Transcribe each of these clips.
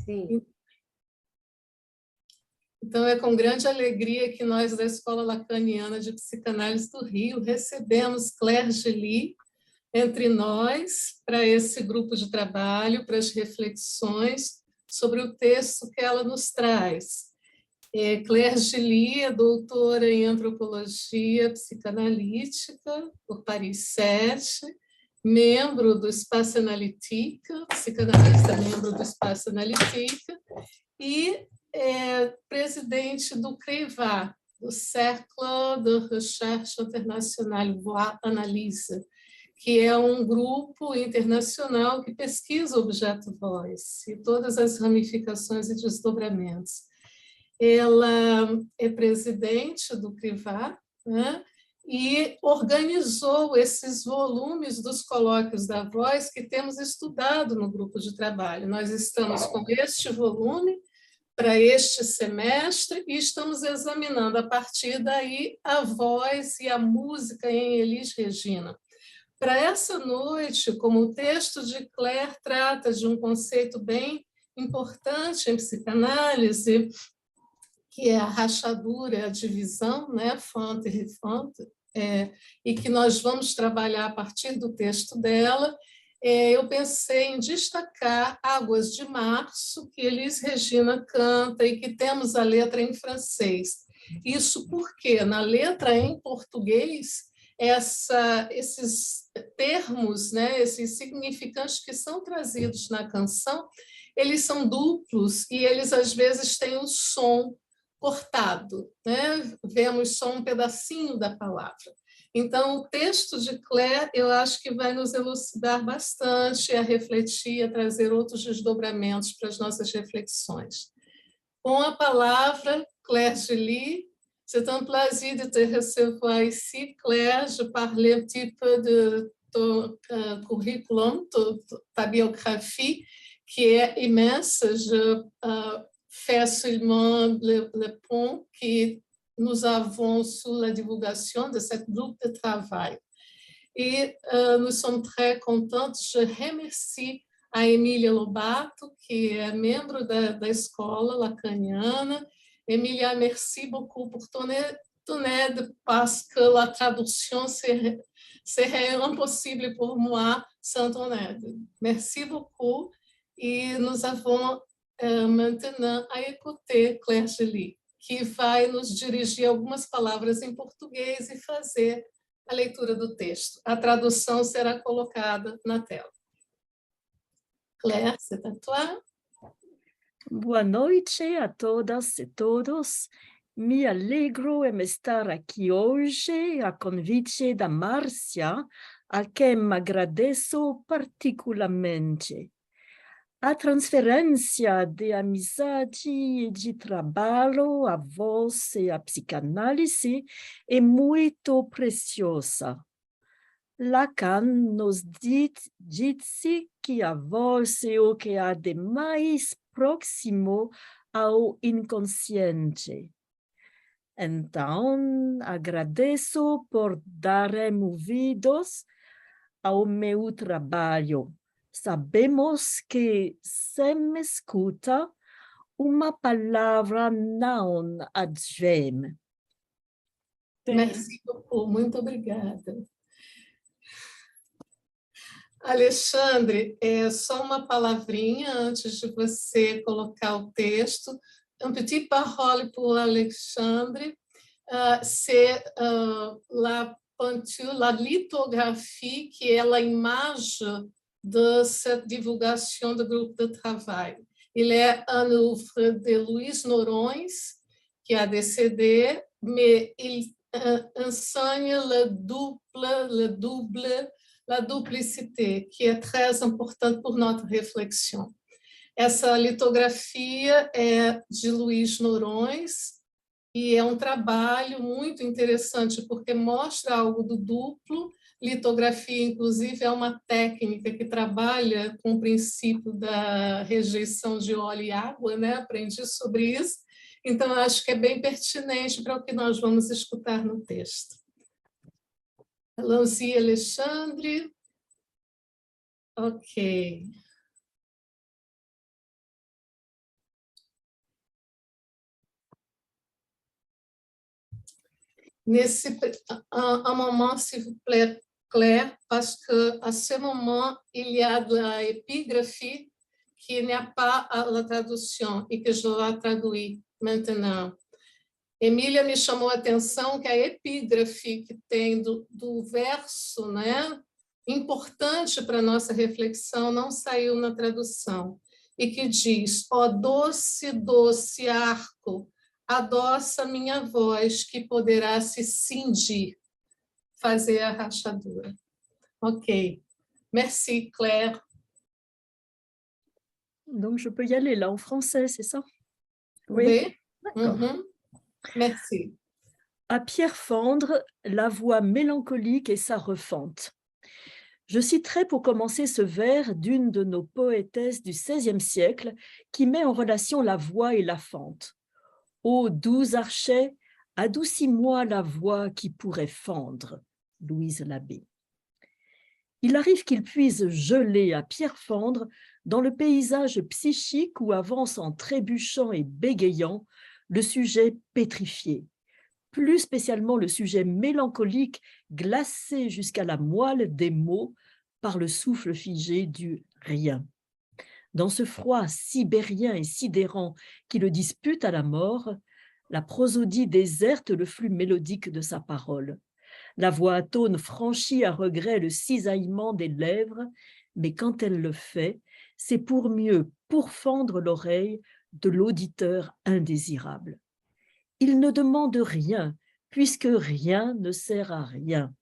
Sim. Então, é com grande alegria que nós, da Escola Lacaniana de Psicanálise do Rio, recebemos Claire Geli entre nós para esse grupo de trabalho, para as reflexões sobre o texto que ela nos traz. Claire Geli é doutora em Antropologia Psicanalítica por Paris 7, membro do Espaço Analytique, psicanalista membro do Espaço Analytique, e presidente do CREIVA, do Cercle de Recherche Internationale Voix Analyse, que é um grupo internacional que pesquisa o objeto voz e todas as ramificações e desdobramentos. Ela é presidente do CRIVA, né, e organizou esses volumes dos colóquios da voz que temos estudado no grupo de trabalho. Nós estamos com este volume para este semestre e estamos examinando, a partir daí, a voz e a música em Elis Regina. Para essa noite, como o texto de Claire trata de um conceito bem importante em psicanálise, que é a rachadura, a divisão, né, fonte e refonte, e que nós vamos trabalhar a partir do texto dela, eu pensei em destacar Águas de Março, que Elis Regina canta e que temos a letra em francês. Isso porque, na letra em português, esses termos, né, esses significantes que são trazidos na canção, eles são duplos e eles, às vezes, têm um som cortado, né? Vemos só um pedacinho da palavra. Então, o texto de Claire, eu acho que vai nos elucidar bastante, a refletir, a trazer outros desdobramentos para as nossas reflexões. Com a palavra, Claire Geli, c'est un plaisir de te recevoir ici, Claire. Je parlais un petit peu de ton curriculum, ta biographie, qui est immense. Je fais seulement le pont que nous avons sous la divulgation de ce groupe de travail. Et nous sommes très contentes. Je remercie a Emília Lobato, que é membro da escola lacaniana. Emília, merci beaucoup pour ton aide, parce que la traduction serait impossible pour moi sans ton aide. Merci beaucoup. E nous avons maintenant à écouter Claire Geli, que vai nos dirigir algumas palavras em português e fazer a leitura do texto. A tradução será colocada na tela. Claire, c'est à toi. Boa noite a todas e todos. Me alegro em estar aqui hoje a convite da Márcia, a quem agradeço particularmente. A transferência de amizade e de trabalho, a voz e a psicanálise é muito preciosa. Lacan nos disse que a voz é o que há de mais próximo ao inconsciente. Então, agradeço por darem ouvidos ao meu trabalho. Sabemos que, sem escuta, uma palavra não advém. Merci beaucoup, muito obrigada. Alexandre, só uma palavrinha antes de você colocar o texto. Un petit parole pour Alexandre. C'est la peinture, la lithographie qui est l'image de cette divulgation de groupe de travail. Il est un œuvre de Luiz Norões, qui a décédé, mais il enseigne la duplicité, que é très importante por nossa reflexão. Essa litografia é de Luiz Norões e é um trabalho muito interessante porque mostra algo do duplo. Litografia, inclusive, é uma técnica que trabalha com o princípio da rejeição de óleo e água, né? Aprendi sobre isso. Então, acho que é bem pertinente para o que nós vamos escutar no texto. Allons-y, Alexandre. Ok. un moment, s'il vous plaît, Claire, parce qu'à ce moment, il y a de l'épigraphie qui n'y a pas la tradução e que je dois traduire maintenant. Emília me chamou a atenção que a epígrafe que tem do verso, né, importante para a nossa reflexão, não saiu na tradução, e que diz: ó doce, doce arco, adoça minha voz que poderá se cindir, fazer a rachadura. Ok. Merci, Claire. Donc, je peux y aller là en français, c'est ça? Oui. D'accord. Merci. À Pierre Fandre, la voix mélancolique et sa refente. Je citerai pour commencer ce vers d'une de nos poétesses du XVIe siècle qui met en relation la voix et la fente. Ô doux archet, adoucis-moi la voix qui pourrait fendre. Louise Labbé. Il arrive qu'il puisse geler à Pierre Fandre dans le paysage psychique où avance en trébuchant et bégayant le sujet pétrifié, plus spécialement le sujet mélancolique glacé jusqu'à la moelle des mots par le souffle figé du rien. Dans ce froid sibérien et sidérant qui le dispute à la mort, la prosodie déserte le flux mélodique de sa parole. La voix atone franchit à regret le cisaillement des lèvres, mais quand elle le fait, c'est pour mieux pourfendre l'oreille de l'auditeur indésirable. Il ne demande rien, puisque rien ne sert à rien.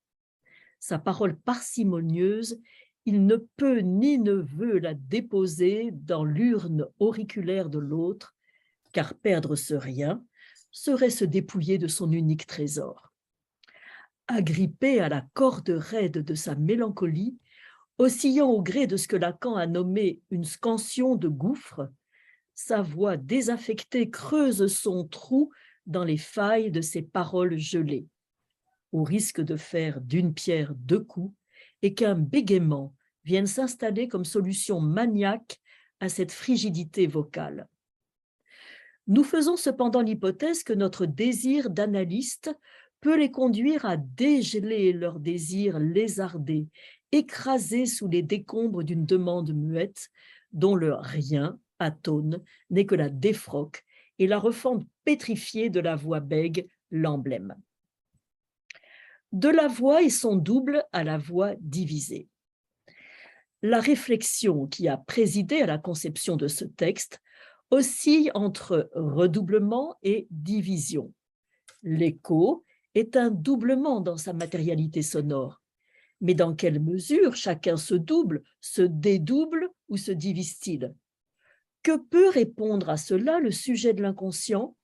Sa parole parcimonieuse, il ne peut ni ne veut la déposer dans l'urne auriculaire de l'autre, car perdre ce rien serait se dépouiller de son unique trésor. Agrippé à la corde raide de sa mélancolie, oscillant au gré de ce que Lacan a nommé une scansion de gouffre, sa voix désaffectée creuse son trou dans les failles de ses paroles gelées, au risque de faire d'une pierre deux coups et qu'un bégaiement vienne s'installer comme solution maniaque à cette frigidité vocale. Nous faisons cependant l'hypothèse que notre désir d'analyste peut les conduire à dégeler leur désir lézardé, écrasé sous les décombres d'une demande muette dont le rien atone n'est que la défroque et la refente pétrifiée de la voix bègue, l'emblème. De la voix et son double à la voix divisée. La réflexion qui a présidé à la conception de ce texte oscille entre redoublement et division. L'écho est un doublement dans sa matérialité sonore. Mais dans quelle mesure chacun se double, se dédouble ou se divise-t-il? Que peut répondre à cela le sujet de l'inconscient,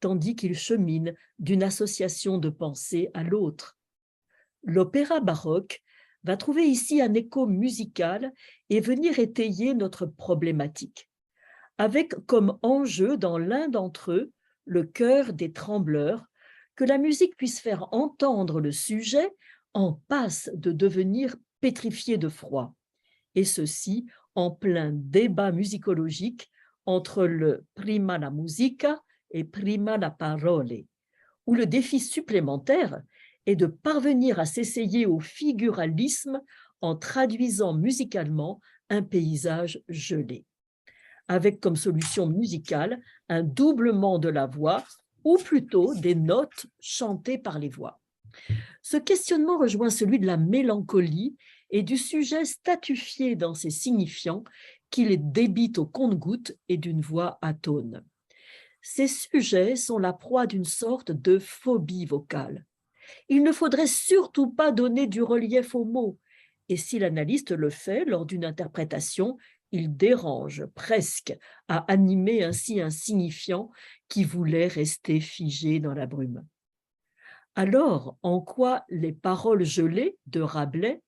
tandis qu'il chemine d'une association de pensée à l'autre? L'opéra baroque va trouver ici un écho musical et venir étayer notre problématique, avec comme enjeu dans l'un d'entre eux, le cœur des trembleurs, que la musique puisse faire entendre le sujet en passe de devenir pétrifié de froid, et ceci en plein débat musicologique entre le prima la musica et prima la parole, où le défi supplémentaire est de parvenir à s'essayer au figuralisme en traduisant musicalement un paysage gelé, avec comme solution musicale un doublement de la voix, ou plutôt des notes chantées par les voix. Ce questionnement rejoint celui de la mélancolie et du sujet statufié dans ses signifiants qu'il débite au compte-gouttes et d'une voix atone. Ces sujets sont la proie d'une sorte de phobie vocale. Il ne faudrait surtout pas donner du relief aux mots, et si l'analyste le fait lors d'une interprétation, il dérange presque à animer ainsi un signifiant qui voulait rester figé dans la brume. Alors, en quoi les paroles gelées de Rabelais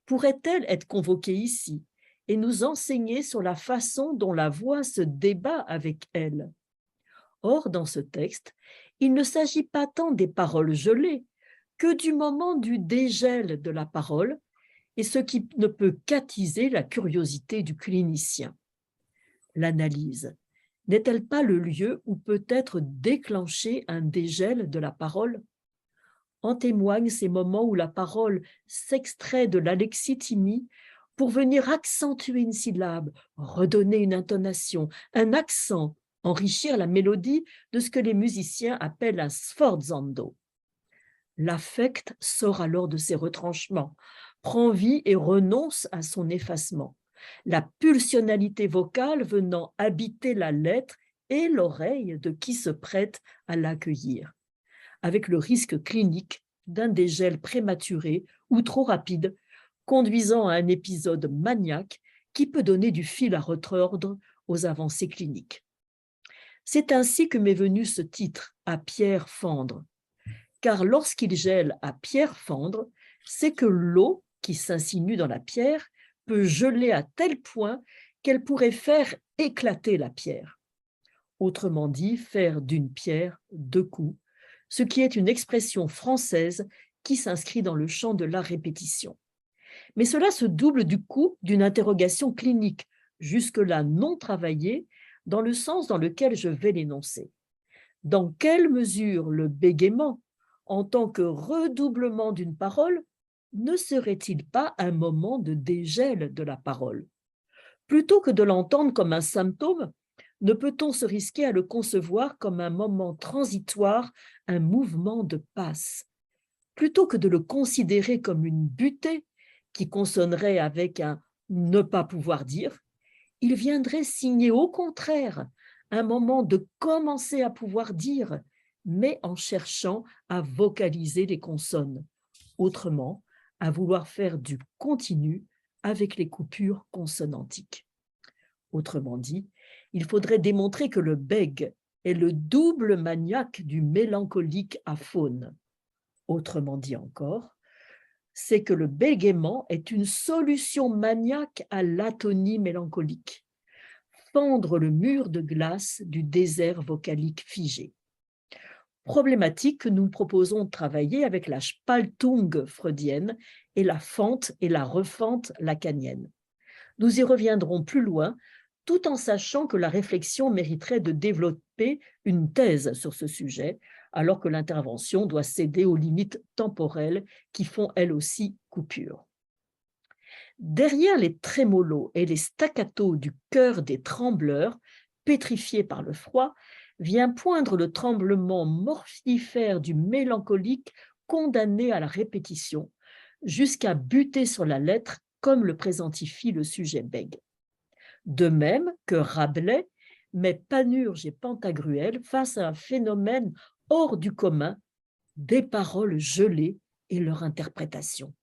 pourraient-elles être convoquées ici et nous enseigner sur la façon dont la voix se débat avec elles? Or, dans ce texte, il ne s'agit pas tant des paroles gelées que du moment du dégel de la parole, et ce qui ne peut qu'attiser la curiosité du clinicien. L'analyse n'est-elle pas le lieu où peut être déclenché un dégel de la parole? En témoignent ces moments où la parole s'extrait de l'alexithymie pour venir accentuer une syllabe, redonner une intonation, un accent, enrichir la mélodie de ce que les musiciens appellent un sforzando. L'affect sort alors de ses retranchements, prend vie et renonce à son effacement. La pulsionalité vocale venant habiter la lettre et l'oreille de qui se prête à l'accueillir, avec le risque clinique d'un dégel prématuré ou trop rapide, conduisant à un épisode maniaque qui peut donner du fil à retordre aux avancées cliniques. C'est ainsi que m'est venu ce titre, à pierre fendre, car lorsqu'il gèle à pierre fendre, c'est que l'eau qui s'insinue dans la pierre peut geler à tel point qu'elle pourrait faire éclater la pierre. Autrement dit, faire d'une pierre deux coups, ce qui est une expression française qui s'inscrit dans le champ de la répétition. Mais cela se double du coup d'une interrogation clinique, jusque-là non travaillée, dans le sens dans lequel je vais l'énoncer. Dans quelle mesure le bégaiement, en tant que redoublement d'une parole, ne serait-il pas un moment de dégel de la parole? Plutôt que de l'entendre comme un symptôme, ne peut-on se risquer à le concevoir comme un moment transitoire, un mouvement de passe? Plutôt que de le considérer comme une butée qui consonnerait avec un ne pas pouvoir dire, il viendrait signer au contraire un moment de commencer à pouvoir dire, mais en cherchant à vocaliser les consonnes, autrement, à vouloir faire du continu avec les coupures consonantiques. Autrement dit, il faudrait démontrer que le bègue est le double maniaque du mélancolique aphone. Autrement dit encore, c'est que le bégaiement est une solution maniaque à l'atonie mélancolique, fendre le mur de glace du désert vocalique figé. Problématique que nous proposons de travailler avec la Spaltung freudienne et la fente et la refente lacanienne. Nous y reviendrons plus loin, tout en sachant que la réflexion mériterait de développer une thèse sur ce sujet, alors que l'intervention doit céder aux limites temporelles qui font elles aussi coupure. Derrière les trémolos et les staccatos du cœur des trembleurs, pétrifiés par le froid, vient poindre le tremblement mortifère du mélancolique condamné à la répétition, jusqu'à buter sur la lettre comme le présentifie le sujet bègue. De même que Rabelais met Panurge et Pantagruel face à un phénomène hors du commun, des paroles gelées et leur interprétation.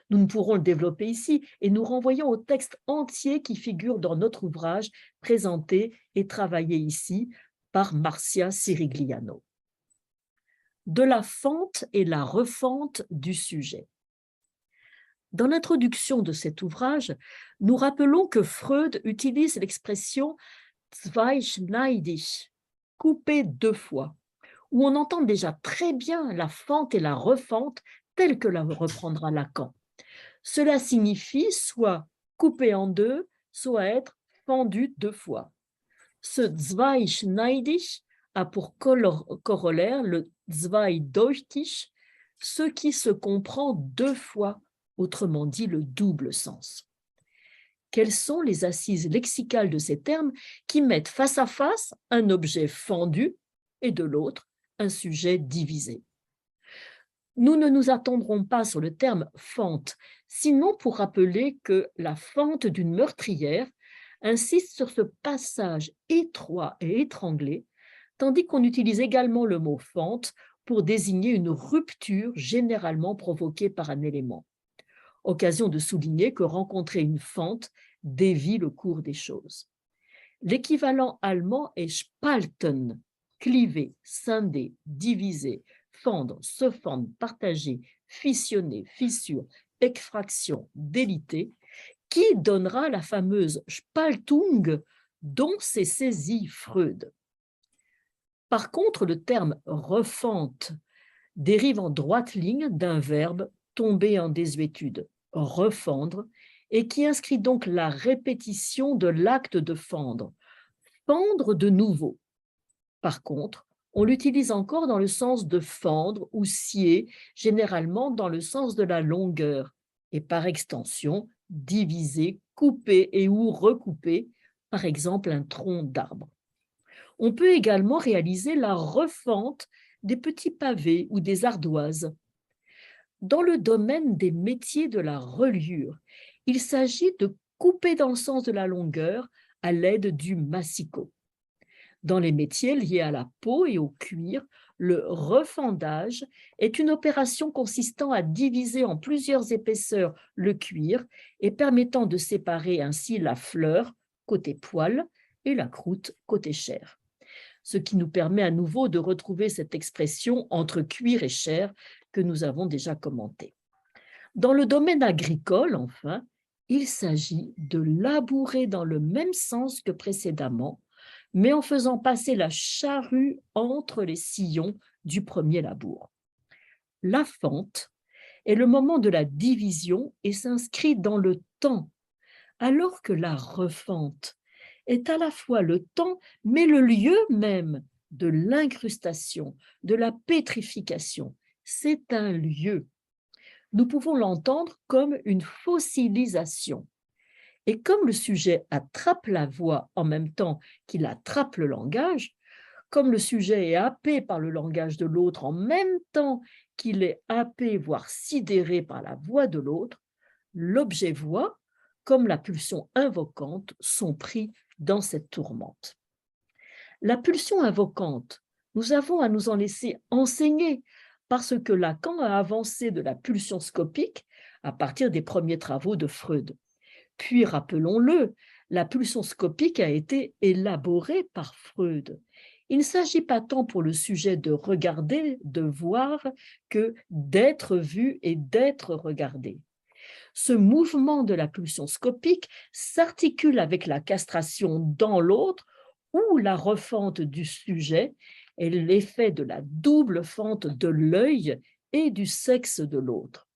Nous ne pourrons le développer ici et nous renvoyons au texte entier qui figure dans notre ouvrage présenté et travaillé ici par Marcia Sirigliano. De la fente et la refente du sujet. Dans l'introduction de cet ouvrage, nous rappelons que Freud utilise l'expression zweischneidig, coupé deux fois, où on entend déjà très bien la fente et la refente telle que la reprendra Lacan. Cela signifie soit couper en deux, soit être fendu deux fois. Ce zweischneidig a pour corollaire le zweideutig, ce qui se comprend deux fois, autrement dit le double sens. Quelles sont les assises lexicales de ces termes qui mettent face à face un objet fendu et de l'autre un sujet divisé? Nous ne nous attendrons pas sur le terme fente, sinon pour rappeler que la fente d'une meurtrière insiste sur ce passage étroit et étranglé, tandis qu'on utilise également le mot fente pour désigner une rupture généralement provoquée par un élément. Occasion de souligner que rencontrer une fente dévie le cours des choses. L'équivalent allemand est spalten, cliver, scinder, diviser, fendre, se fendre, partager, fissionner, fissure, extraction, déliter, qui donnera la fameuse Spaltung dont s'est saisi Freud. Par contre, le terme refente dérive en droite ligne d'un verbe tomber en désuétude, refendre, et qui inscrit donc la répétition de l'acte de fendre, fendre de nouveau. Par contre, On l'utilise encore dans le sens de fendre ou scier, généralement dans le sens de la longueur, et par extension, diviser, couper et ou recouper, par exemple un tronc d'arbre. On peut également réaliser la refente des petits pavés ou des ardoises. Dans le domaine des métiers de la reliure, il s'agit de couper dans le sens de la longueur à l'aide du massicot. Dans les métiers liés à la peau et au cuir, le refendage est une opération consistant à diviser en plusieurs épaisseurs le cuir et permettant de séparer ainsi la fleur côté poil et la croûte côté chair. Ce qui nous permet à nouveau de retrouver cette expression entre cuir et chair que nous avons déjà commentée. Dans le domaine agricole, enfin, il s'agit de labourer dans le même sens que précédemment, mais en faisant passer la charrue entre les sillons du premier labour. La fente est le moment de la division et s'inscrit dans le temps, alors que la refente est à la fois le temps, mais le lieu même de l'incrustation, de la pétrification. C'est un lieu. Nous pouvons l'entendre comme une fossilisation. Et comme le sujet attrape la voix en même temps qu'il attrape le langage, comme le sujet est happé par le langage de l'autre en même temps qu'il est happé, voire sidéré par la voix de l'autre, l'objet voix, comme la pulsion invocante, sont pris dans cette tourmente. La pulsion invocante, nous avons à nous en laisser enseigner parce que Lacan a avancé de la pulsion scopique à partir des premiers travaux de Freud. Puis, rappelons-le, la pulsion scopique a été élaborée par Freud. Il ne s'agit pas tant pour le sujet de regarder, de voir, que d'être vu et d'être regardé. Ce mouvement de la pulsion scopique s'articule avec la castration dans l'autre ou la refente du sujet et l'effet de la double fente de l'œil et du sexe de l'autre.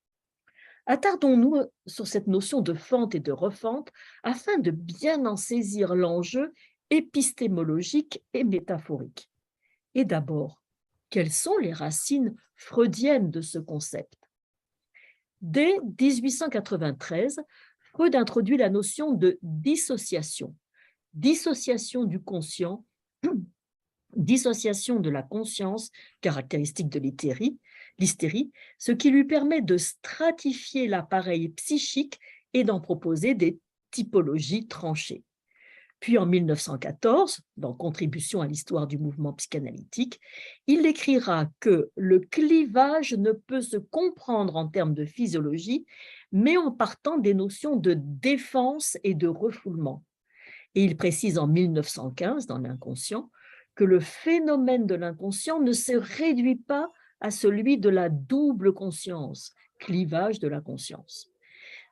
Attardons-nous sur cette notion de fente et de refente afin de bien en saisir l'enjeu épistémologique et métaphorique. Et d'abord, quelles sont les racines freudiennes de ce concept? Dès 1893, Freud introduit la notion de dissociation, dissociation du conscient, dissociation de la conscience, caractéristique de l'hystérie, ce qui lui permet de stratifier l'appareil psychique et d'en proposer des typologies tranchées. Puis en 1914, dans Contribution à l'histoire du mouvement psychanalytique, il écrira que le clivage ne peut se comprendre en termes de physiologie, mais en partant des notions de défense et de refoulement. Et il précise en 1915, dans l'inconscient, que le phénomène de l'inconscient ne se réduit pas à celui de la double conscience, clivage de la conscience.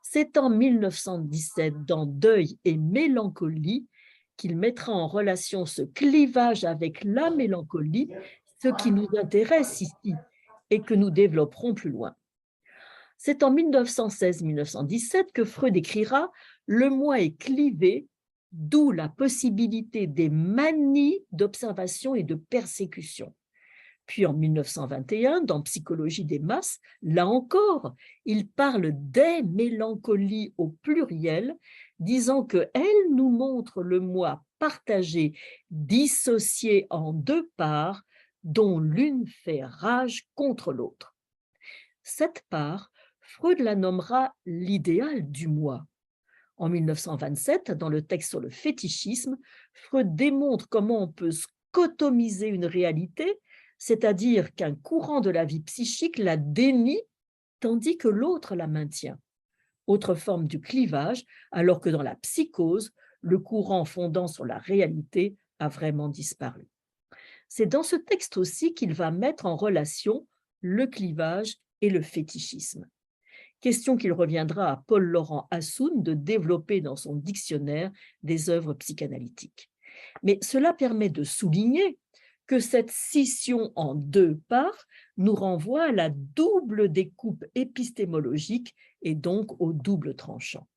C'est en 1917, dans Deuil et mélancolie, qu'il mettra en relation ce clivage avec la mélancolie, ce qui nous intéresse ici et que nous développerons plus loin. C'est en 1916-1917 que Freud écrira « Le moi est clivé », d'où la possibilité des manies d'observation et de persécution. Puis en 1921, dans Psychologie des masses, là encore, il parle des mélancolies au pluriel, disant qu'elles nous montrent le moi partagé, dissocié en deux parts, dont l'une fait rage contre l'autre. Cette part, Freud la nommera l'idéal du moi. En 1927, dans le texte sur le fétichisme, Freud démontre comment on peut scotomiser une réalité, c'est-à-dire qu'un courant de la vie psychique la dénie tandis que l'autre la maintient. Autre forme du clivage, alors que dans la psychose, le courant fondant sur la réalité a vraiment disparu. C'est dans ce texte aussi qu'il va mettre en relation le clivage et le fétichisme. Question qu'il reviendra à Paul-Laurent Assoun de développer dans son dictionnaire des œuvres psychanalytiques. Mais cela permet de souligner que cette scission en deux parts nous renvoie à la double découpe épistémologique et donc au double tranchant.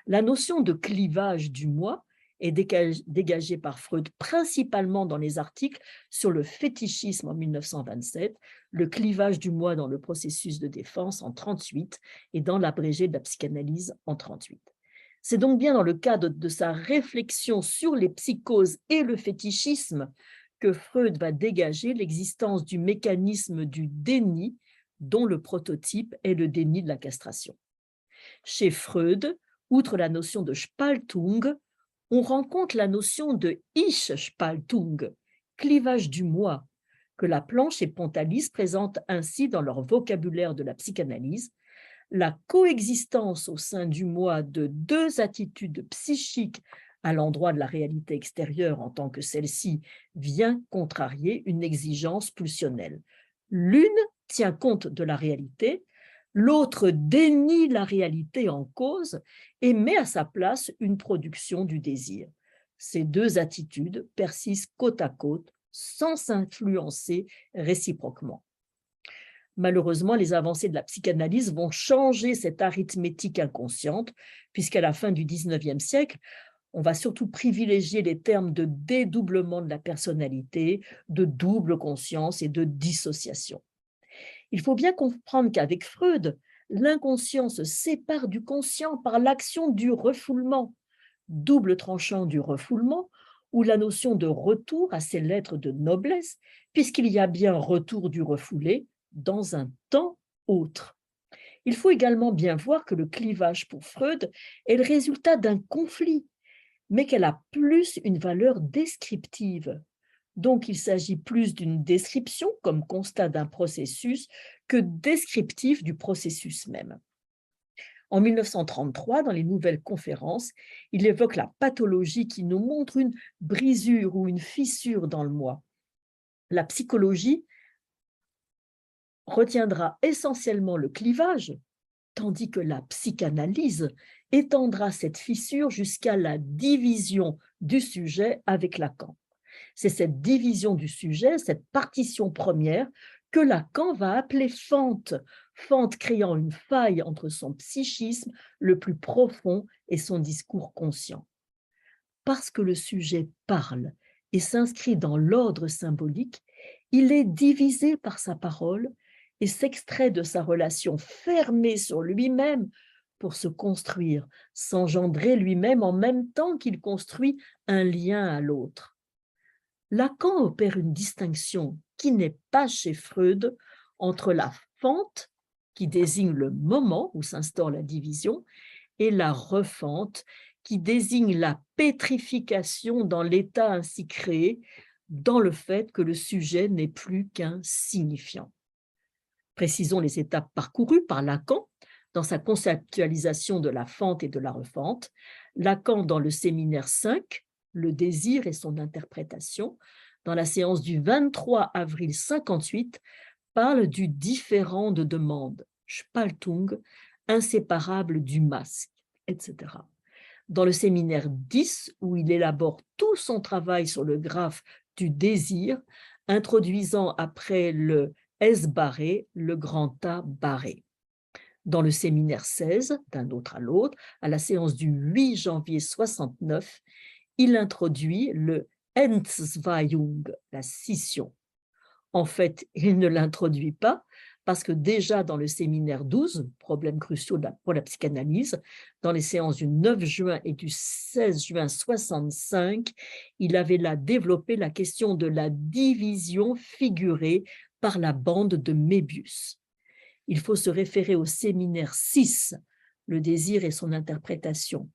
La notion de clivage du moi est dégagé par Freud principalement dans les articles sur le fétichisme en 1927, le clivage du moi dans le processus de défense en 1938 et dans l'abrégé de la psychanalyse en 1938. C'est donc bien dans le cadre de sa réflexion sur les psychoses et le fétichisme que Freud va dégager l'existence du mécanisme du déni, dont le prototype est le déni de la castration. Chez Freud, outre la notion de Spaltung, on rencontre la notion de Ich-Spaltung, clivage du moi, que Laplanche et Pontalis présentent ainsi dans leur vocabulaire de la psychanalyse, la coexistence au sein du moi de deux attitudes psychiques à l'endroit de la réalité extérieure en tant que celle-ci vient contrarier une exigence pulsionnelle. L'une tient compte de la réalité, l'autre dénie la réalité en cause et met à sa place une production du désir. Ces deux attitudes persistent côte à côte sans s'influencer réciproquement. Malheureusement, les avancées de la psychanalyse vont changer cette arithmétique inconsciente, puisqu'à la fin du XIXe siècle, on va surtout privilégier les termes de dédoublement de la personnalité, de double conscience et de dissociation. Il faut bien comprendre qu'avec Freud, l'inconscient se sépare du conscient par l'action du refoulement, double tranchant du refoulement, ou la notion de retour a ses lettres de noblesse, puisqu'il y a bien retour du refoulé dans un temps autre. Il faut également bien voir que le clivage pour Freud est le résultat d'un conflit, mais qu'elle a plus une valeur descriptive. Donc, il s'agit plus d'une description comme constat d'un processus que descriptif du processus même. En 1933, dans les Nouvelles Conférences, il évoque la pathologie qui nous montre une brisure ou une fissure dans le moi. La psychologie retiendra essentiellement le clivage, tandis que la psychanalyse étendra cette fissure jusqu'à la division du sujet avec Lacan. C'est cette division du sujet, cette partition première, que Lacan va appeler fente, fente créant une faille entre son psychisme le plus profond et son discours conscient. Parce que le sujet parle et s'inscrit dans l'ordre symbolique, il est divisé par sa parole et s'extrait de sa relation fermée sur lui-même pour se construire, s'engendrer lui-même en même temps qu'il construit un lien à l'autre. Lacan opère une distinction qui n'est pas chez Freud entre la fente, qui désigne le moment où s'instaure la division, et la refente, qui désigne la pétrification dans l'état ainsi créé, dans le fait que le sujet n'est plus qu'un signifiant. Précisons les étapes parcourues par Lacan dans sa conceptualisation de la fente et de la refente. Lacan, dans le séminaire 5, le désir et son interprétation, dans la séance du 23 avril 58, parle du différent de demande, Spaltung, inséparable du masque, etc. Dans le séminaire 10, où il élabore tout son travail sur le graphe du désir, introduisant après le S barré, le grand A barré. Dans le séminaire 16, d'un autre à l'autre, à la séance du 8 janvier 69, il introduit le Entzweiung, la scission. En fait, il ne l'introduit pas parce que déjà dans le séminaire 12, problèmes cruciaux pour la psychanalyse, dans les séances du 9 juin et du 16 juin 65, il avait là développé la question de la division figurée par la bande de Mébius. Il faut se référer au séminaire 6, le désir et son interprétation,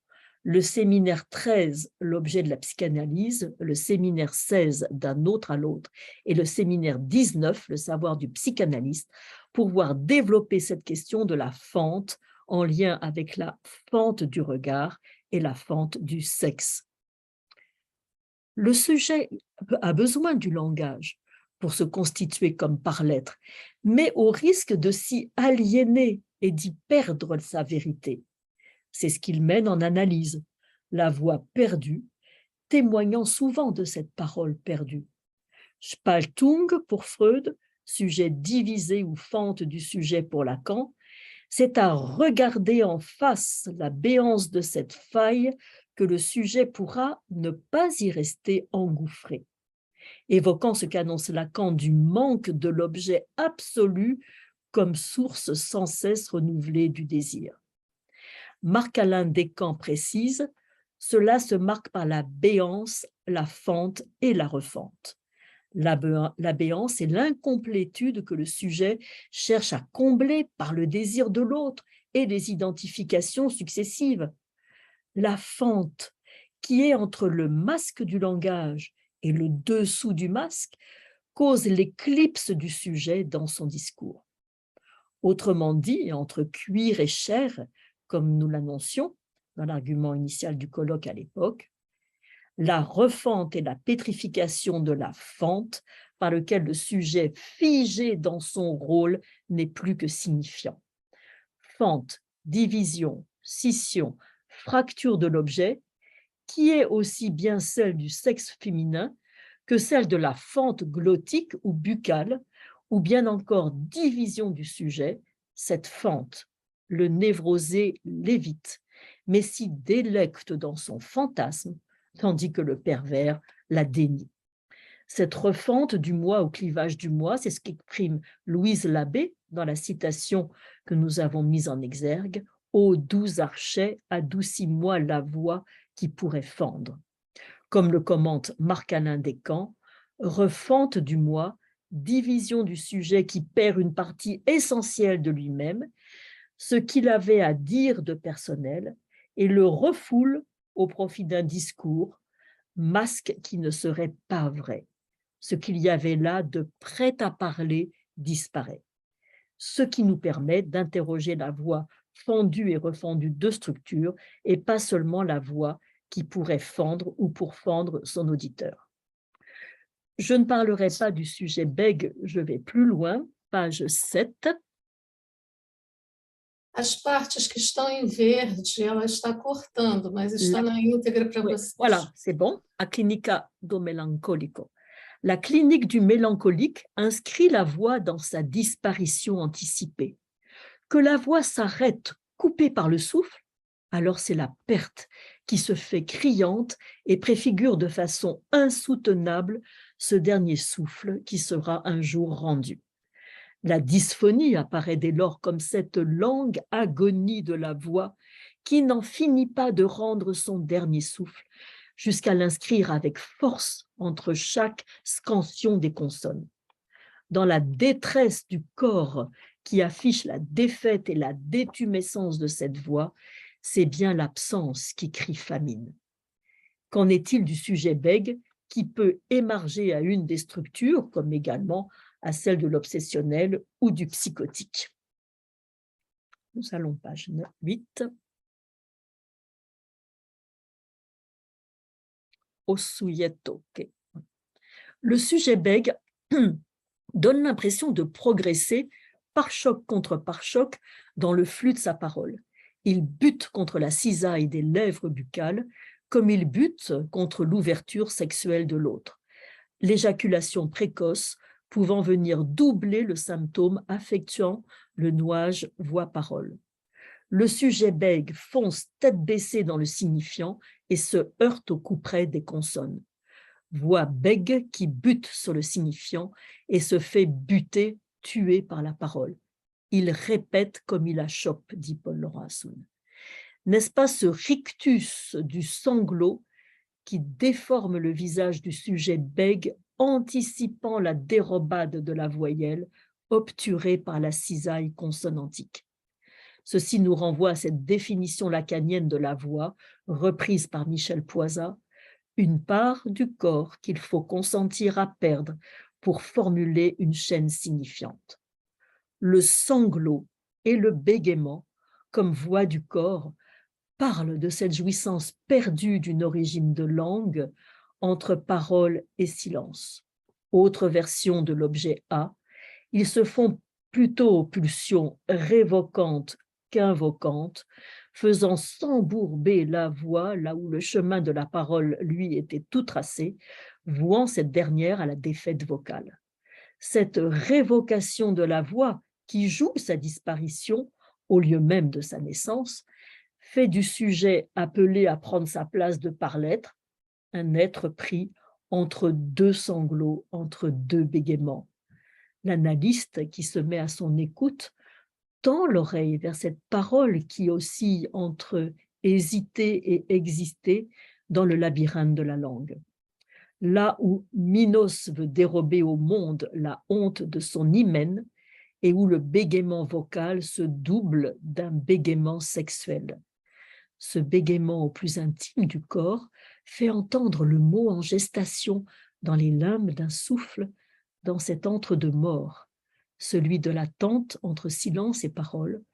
le séminaire 13, l'objet de la psychanalyse, le séminaire 16, d'un autre à l'autre, et le séminaire 19, le savoir du psychanalyste, pour voir développer cette question de la fente en lien avec la fente du regard et la fente du sexe. Le sujet a besoin du langage pour se constituer comme par-l'être, mais au risque de s'y aliéner et d'y perdre sa vérité. C'est ce qu'il mène en analyse, la voix perdue, témoignant souvent de cette parole perdue. Spaltung pour Freud, sujet divisé ou fente du sujet pour Lacan, c'est à regarder en face la béance de cette faille que le sujet pourra ne pas y rester engouffré, évoquant ce qu'annonce Lacan du manque de l'objet absolu comme source sans cesse renouvelée du désir. Marc-Alain Descamps précise: cela se marque par la béance, la fente et la refente. La béance est l'incomplétude que le sujet cherche à combler par le désir de l'autre et les identifications successives. La fente, qui est entre le masque du langage et le dessous du masque, cause l'éclipse du sujet dans son discours. Autrement dit, entre cuir et chair, comme nous l'annoncions dans l'argument initial du colloque à l'époque, la refente et la pétrification de la fente par lequel le sujet figé dans son rôle n'est plus que signifiant. Fente, division, scission, fracture de l'objet, qui est aussi bien celle du sexe féminin que celle de la fente glottique ou buccale, ou bien encore division du sujet, cette fente, le névrosé l'évite, mais s'y délecte dans son fantasme, tandis que le pervers la dénie. Cette refente du moi au clivage du moi, c'est ce qu'exprime Louise Labbé dans la citation que nous avons mise en exergue: « Ô doux archet, adoucis-moi la voix qui pourrait fendre ». Comme le commente Marc-Alain Descamps, refente du moi, division du sujet qui perd une partie essentielle de lui-même, ce qu'il avait à dire de personnel, et le refoule au profit d'un discours, masque qui ne serait pas vrai. Ce qu'il y avait là de prêt à parler disparaît. Ce qui nous permet d'interroger la voix fendue et refendue de structure et pas seulement la voix qui pourrait fendre ou pourfendre son auditeur. Je ne parlerai pas du sujet bègue, je vais plus loin, page 7. As partes que estão em verde, ela está cortando, mas está na íntegra para vocês. Voilà, c'est bon. A clinica do melancolico. La clinique du mélancolique inscrit la voix dans sa disparition anticipée. Que la voix s'arrête, coupée par le souffle, alors c'est la perte qui se fait criante et préfigure de façon insoutenable ce dernier souffle qui sera un jour rendu. La dysphonie apparaît dès lors comme cette longue agonie de la voix qui n'en finit pas de rendre son dernier souffle jusqu'à l'inscrire avec force entre chaque scansion des consonnes. Dans la détresse du corps qui affiche la défaite et la détumescence de cette voix, c'est bien l'absence qui crie famine. Qu'en est-il du sujet bègue qui peut émarger à une des structures, comme également à celle de l'obsessionnel ou du psychotique? Nous allons page 8. Osuietoke. Le sujet bègue donne l'impression de progresser par choc contre par choc dans le flux de sa parole. Il bute contre la cisaille des lèvres buccales comme il bute contre l'ouverture sexuelle de l'autre. L'éjaculation précoce pouvant venir doubler le symptôme affectuant le nouage voix-parole. Le sujet bègue fonce tête baissée dans le signifiant et se heurte au couperet des consonnes. Voix bègue qui bute sur le signifiant et se fait buter, tuer par la parole. Il répète comme il achoppe, dit Paul Laurassoun. N'est-ce pas ce rictus du sanglot qui déforme le visage du sujet bègue, anticipant la dérobade de la voyelle, obturée par la cisaille consonantique? Ceci nous renvoie à cette définition lacanienne de la voix, reprise par Michel Poisat: une part du corps qu'il faut consentir à perdre pour formuler une chaîne signifiante. Le sanglot et le bégaiement, comme voix du corps, parlent de cette jouissance perdue d'une origine de langue entre parole et silence. Autre version de l'objet A, ils se font plutôt aux pulsions révocantes qu'invocantes, faisant s'embourber la voix là où le chemin de la parole, lui, était tout tracé, vouant cette dernière à la défaite vocale. Cette révocation de la voix qui joue sa disparition au lieu même de sa naissance fait du sujet appelé à prendre sa place de par l'être, un être pris entre deux sanglots, entre deux bégaiements. L'analyste qui se met à son écoute tend l'oreille vers cette parole qui oscille entre hésiter et exister dans le labyrinthe de la langue. Là où Minos veut dérober au monde la honte de son hymen et où le bégaiement vocal se double d'un bégaiement sexuel. Ce bégaiement au plus intime du corps fait entendre le mot en gestation dans les limbes d'un souffle, dans cet entre-deux-morts, celui de l'attente entre silence et parole,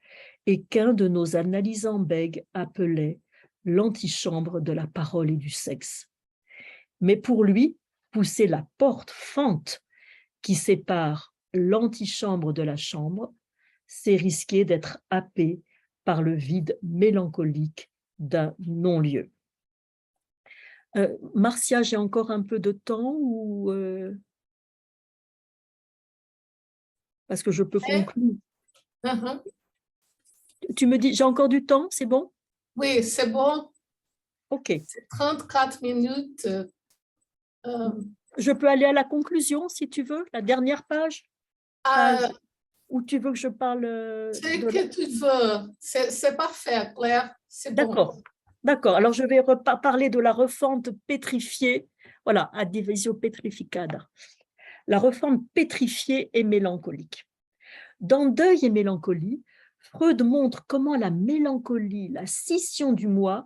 et qu'un de nos analysants bègues appelait l'antichambre de la parole et du sexe. Mais pour lui, pousser la porte fente qui sépare l'antichambre de la chambre, c'est risquer d'être happé par le vide mélancolique d'un non-lieu. Marcia, j'ai encore un peu de temps ou parce que je peux conclure. Tu me dis, j'ai encore du temps, c'est bon? Oui, c'est bon. Ok. 34 minutes. Je peux aller à la conclusion si tu veux, la dernière page, ou tu veux que je parle c'est que tu veux. C'est parfait, Claire. C'est bon. D'accord. D'accord. Alors, je vais parler de la refonte pétrifiée. Voilà, ad divisio petrificada. La refonte pétrifiée et mélancolique. Dans Deuil et mélancolie, Freud montre comment la mélancolie, la scission du moi,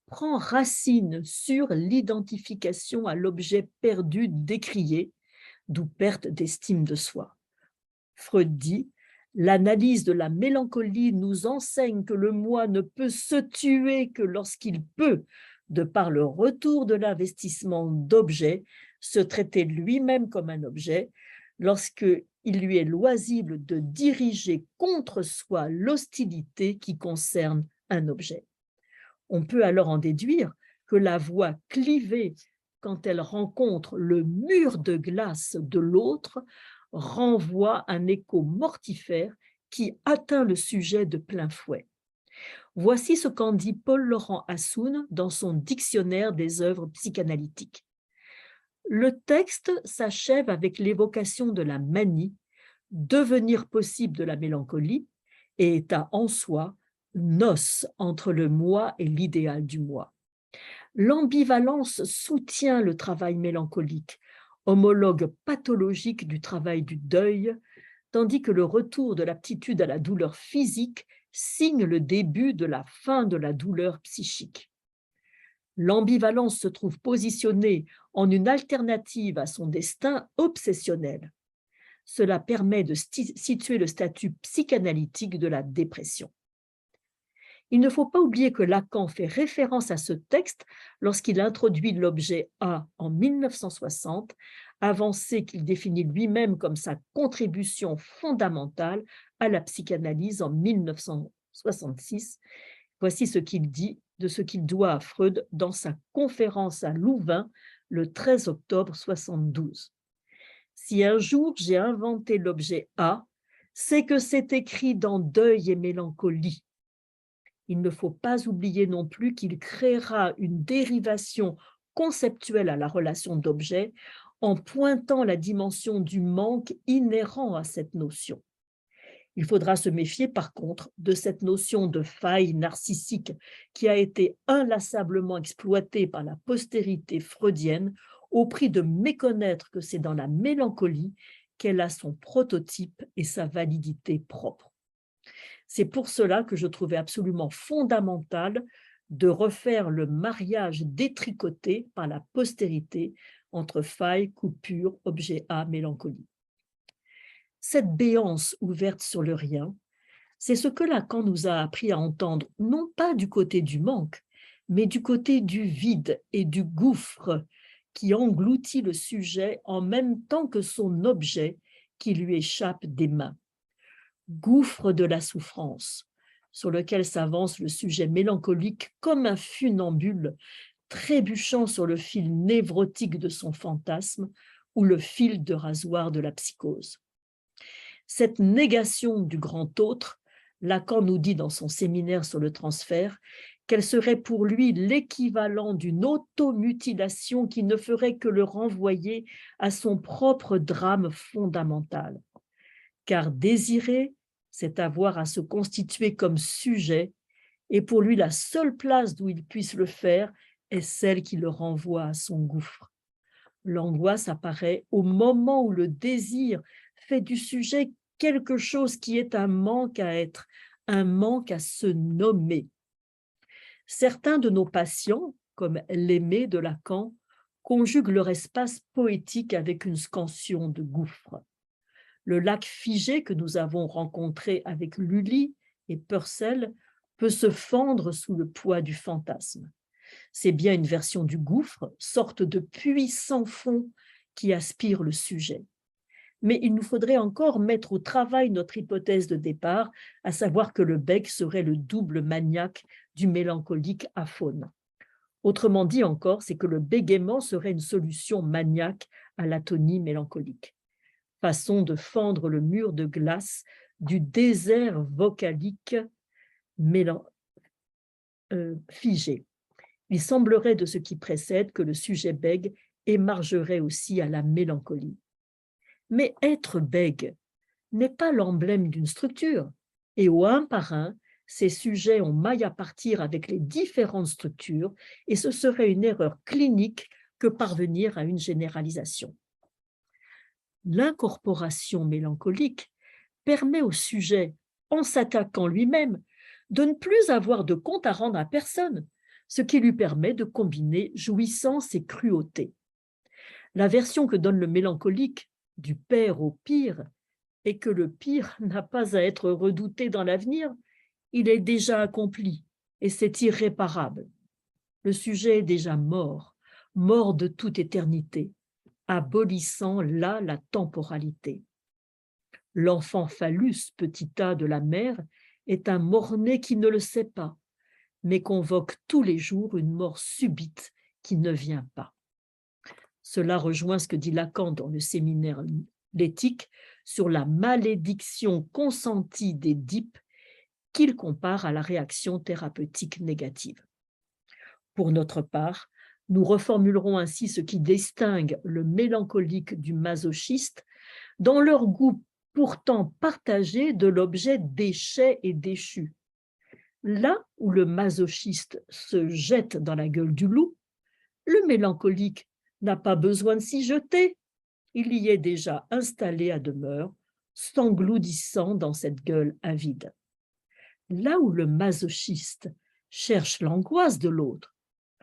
prend racine sur l'identification à l'objet perdu décrié, d'où perte d'estime de soi. Freud dit « L'analyse de la mélancolie nous enseigne que le moi ne peut se tuer que lorsqu'il peut, de par le retour de l'investissement d'objet, se traiter lui-même comme un objet, lorsqu'il lui est loisible de diriger contre soi l'hostilité qui concerne un objet. On peut alors en déduire que la voix clivée, quand elle rencontre le mur de glace de l'autre, renvoie un écho mortifère qui atteint le sujet de plein fouet. Voici ce qu'en dit Paul-Laurent Assoun dans son dictionnaire des œuvres psychanalytiques. Le texte s'achève avec l'évocation de la manie, devenir possible de la mélancolie, et état en soi, noce entre le moi et l'idéal du moi. L'ambivalence soutient le travail mélancolique, homologue pathologique du travail du deuil, tandis que le retour de l'aptitude à la douleur physique signe le début de la fin de la douleur psychique. L'ambivalence se trouve positionnée en une alternative à son destin obsessionnel. Cela permet de situer le statut psychanalytique de la dépression. Il ne faut pas oublier que Lacan fait référence à ce texte lorsqu'il introduit l'objet A en 1960, avancée qu'il définit lui-même comme sa contribution fondamentale à la psychanalyse en 1966. Voici ce qu'il dit de ce qu'il doit à Freud dans sa conférence à Louvain le 13 octobre 1972. Si un jour j'ai inventé l'objet A, c'est que c'est écrit dans Deuil et mélancolie. Il ne faut pas oublier non plus qu'il créera une dérivation conceptuelle à la relation d'objet en pointant la dimension du manque inhérent à cette notion. Il faudra se méfier par contre de cette notion de faille narcissique qui a été inlassablement exploitée par la postérité freudienne au prix de méconnaître que c'est dans la mélancolie qu'elle a son prototype et sa validité propre. C'est pour cela que je trouvais absolument fondamental de refaire le mariage détricoté par la postérité entre faille, coupure, objet A, mélancolie. Cette béance ouverte sur le rien, c'est ce que Lacan nous a appris à entendre, non pas du côté du manque, mais du côté du vide et du gouffre qui engloutit le sujet en même temps que son objet qui lui échappe des mains. Gouffre de la souffrance, sur lequel s'avance le sujet mélancolique comme un funambule, trébuchant sur le fil névrotique de son fantasme ou le fil de rasoir de la psychose. Cette négation du grand autre, Lacan nous dit dans son séminaire sur le transfert, qu'elle serait pour lui l'équivalent d'une automutilation qui ne ferait que le renvoyer à son propre drame fondamental. Car désirer, c'est avoir à se constituer comme sujet, et pour lui la seule place d'où il puisse le faire est celle qui le renvoie à son gouffre. L'angoisse apparaît au moment où le désir fait du sujet quelque chose qui est un manque à être, un manque à se nommer. Certains de nos patients, comme l'Aimé de Lacan, conjuguent leur espace poétique avec une scansion de gouffre. Le lac figé que nous avons rencontré avec Lully et Purcell peut se fendre sous le poids du fantasme. C'est bien une version du gouffre, sorte de puits sans fond qui aspire le sujet. Mais il nous faudrait encore mettre au travail notre hypothèse de départ, à savoir que le bègue serait le double maniaque du mélancolique aphone. Autrement dit encore, c'est que le bégaiement serait une solution maniaque à l'atonie mélancolique. Façon de fendre le mur de glace du désert vocalique figé. Il semblerait de ce qui précède que le sujet bègue émargerait aussi à la mélancolie. Mais être bègue n'est pas l'emblème d'une structure, et au un par un, ces sujets ont maille à partir avec les différentes structures, et ce serait une erreur clinique que parvenir à une généralisation. L'incorporation mélancolique permet au sujet, en s'attaquant lui-même, de ne plus avoir de compte à rendre à personne, ce qui lui permet de combiner jouissance et cruauté. La version que donne le mélancolique du père au pire est que le pire n'a pas à être redouté dans l'avenir, il est déjà accompli et c'est irréparable. Le sujet est déjà mort, mort de toute éternité, abolissant là la temporalité. L'enfant phallus, petit a de la mère, est un mort-né qui ne le sait pas, mais convoque tous les jours une mort subite qui ne vient pas. Cela rejoint ce que dit Lacan dans le séminaire L'éthique sur la malédiction consentie d'Édipe qu'il compare à la réaction thérapeutique négative. Pour notre part, nous reformulerons ainsi ce qui distingue le mélancolique du masochiste dans leur goût pourtant partagé de l'objet déchet et déchu. Là où le masochiste se jette dans la gueule du loup, le mélancolique n'a pas besoin de s'y jeter. Il y est déjà installé à demeure, s'engloutissant dans cette gueule avide. Là où le masochiste cherche l'angoisse de l'autre,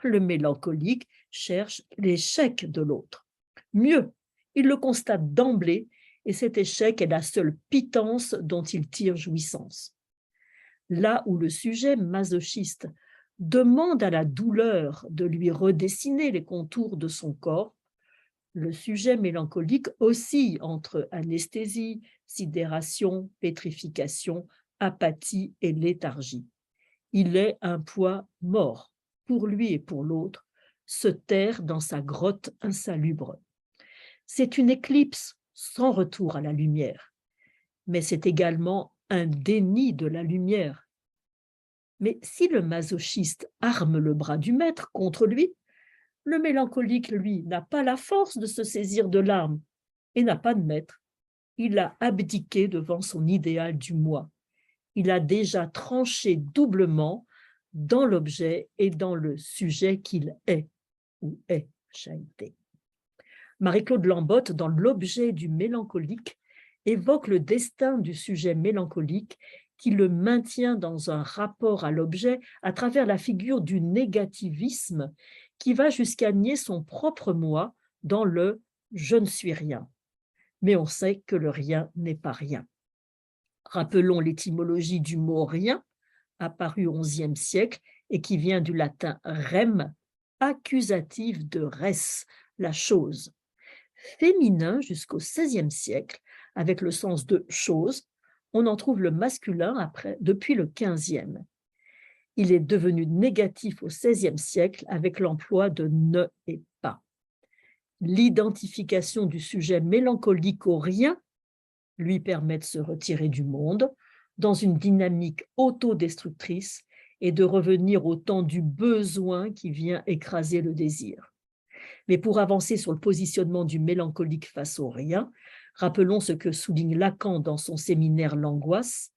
le mélancolique cherche l'échec de l'autre. Mieux, il le constate d'emblée et cet échec est la seule pitance dont il tire jouissance. Là où le sujet masochiste demande à la douleur de lui redessiner les contours de son corps, le sujet mélancolique oscille entre anesthésie, sidération, pétrification, apathie et léthargie. Il est un poids mort, pour lui et pour l'autre, se terre dans sa grotte insalubre. C'est une éclipse sans retour à la lumière, mais c'est également un déni de la lumière. Mais si le masochiste arme le bras du maître contre lui, le mélancolique, lui, n'a pas la force de se saisir de l'arme et n'a pas de maître. Il a abdiqué devant son idéal du moi. Il a déjà tranché doublement dans l'objet et dans le sujet qu'il est ou est chahuté. Marie-Claude Lambotte, dans L'objet du mélancolique, évoque le destin du sujet mélancolique qui le maintient dans un rapport à l'objet à travers la figure du négativisme qui va jusqu'à nier son propre moi dans le « je ne suis rien ». Mais on sait que le rien n'est pas rien. Rappelons l'étymologie du mot « rien », apparu au XIe siècle et qui vient du latin « rem », accusatif de « res », la chose. Féminin jusqu'au XVIe siècle, avec le sens de « chose », on en trouve le masculin depuis le XVe. Il est devenu négatif au XVIe siècle avec l'emploi de « ne » et « pas ». L'identification du sujet mélancolique au rien lui permet de se retirer du monde dans une dynamique autodestructrice et de revenir au temps du besoin qui vient écraser le désir. Mais pour avancer sur le positionnement du mélancolique face au rien, rappelons ce que souligne Lacan dans son séminaire L'angoisse.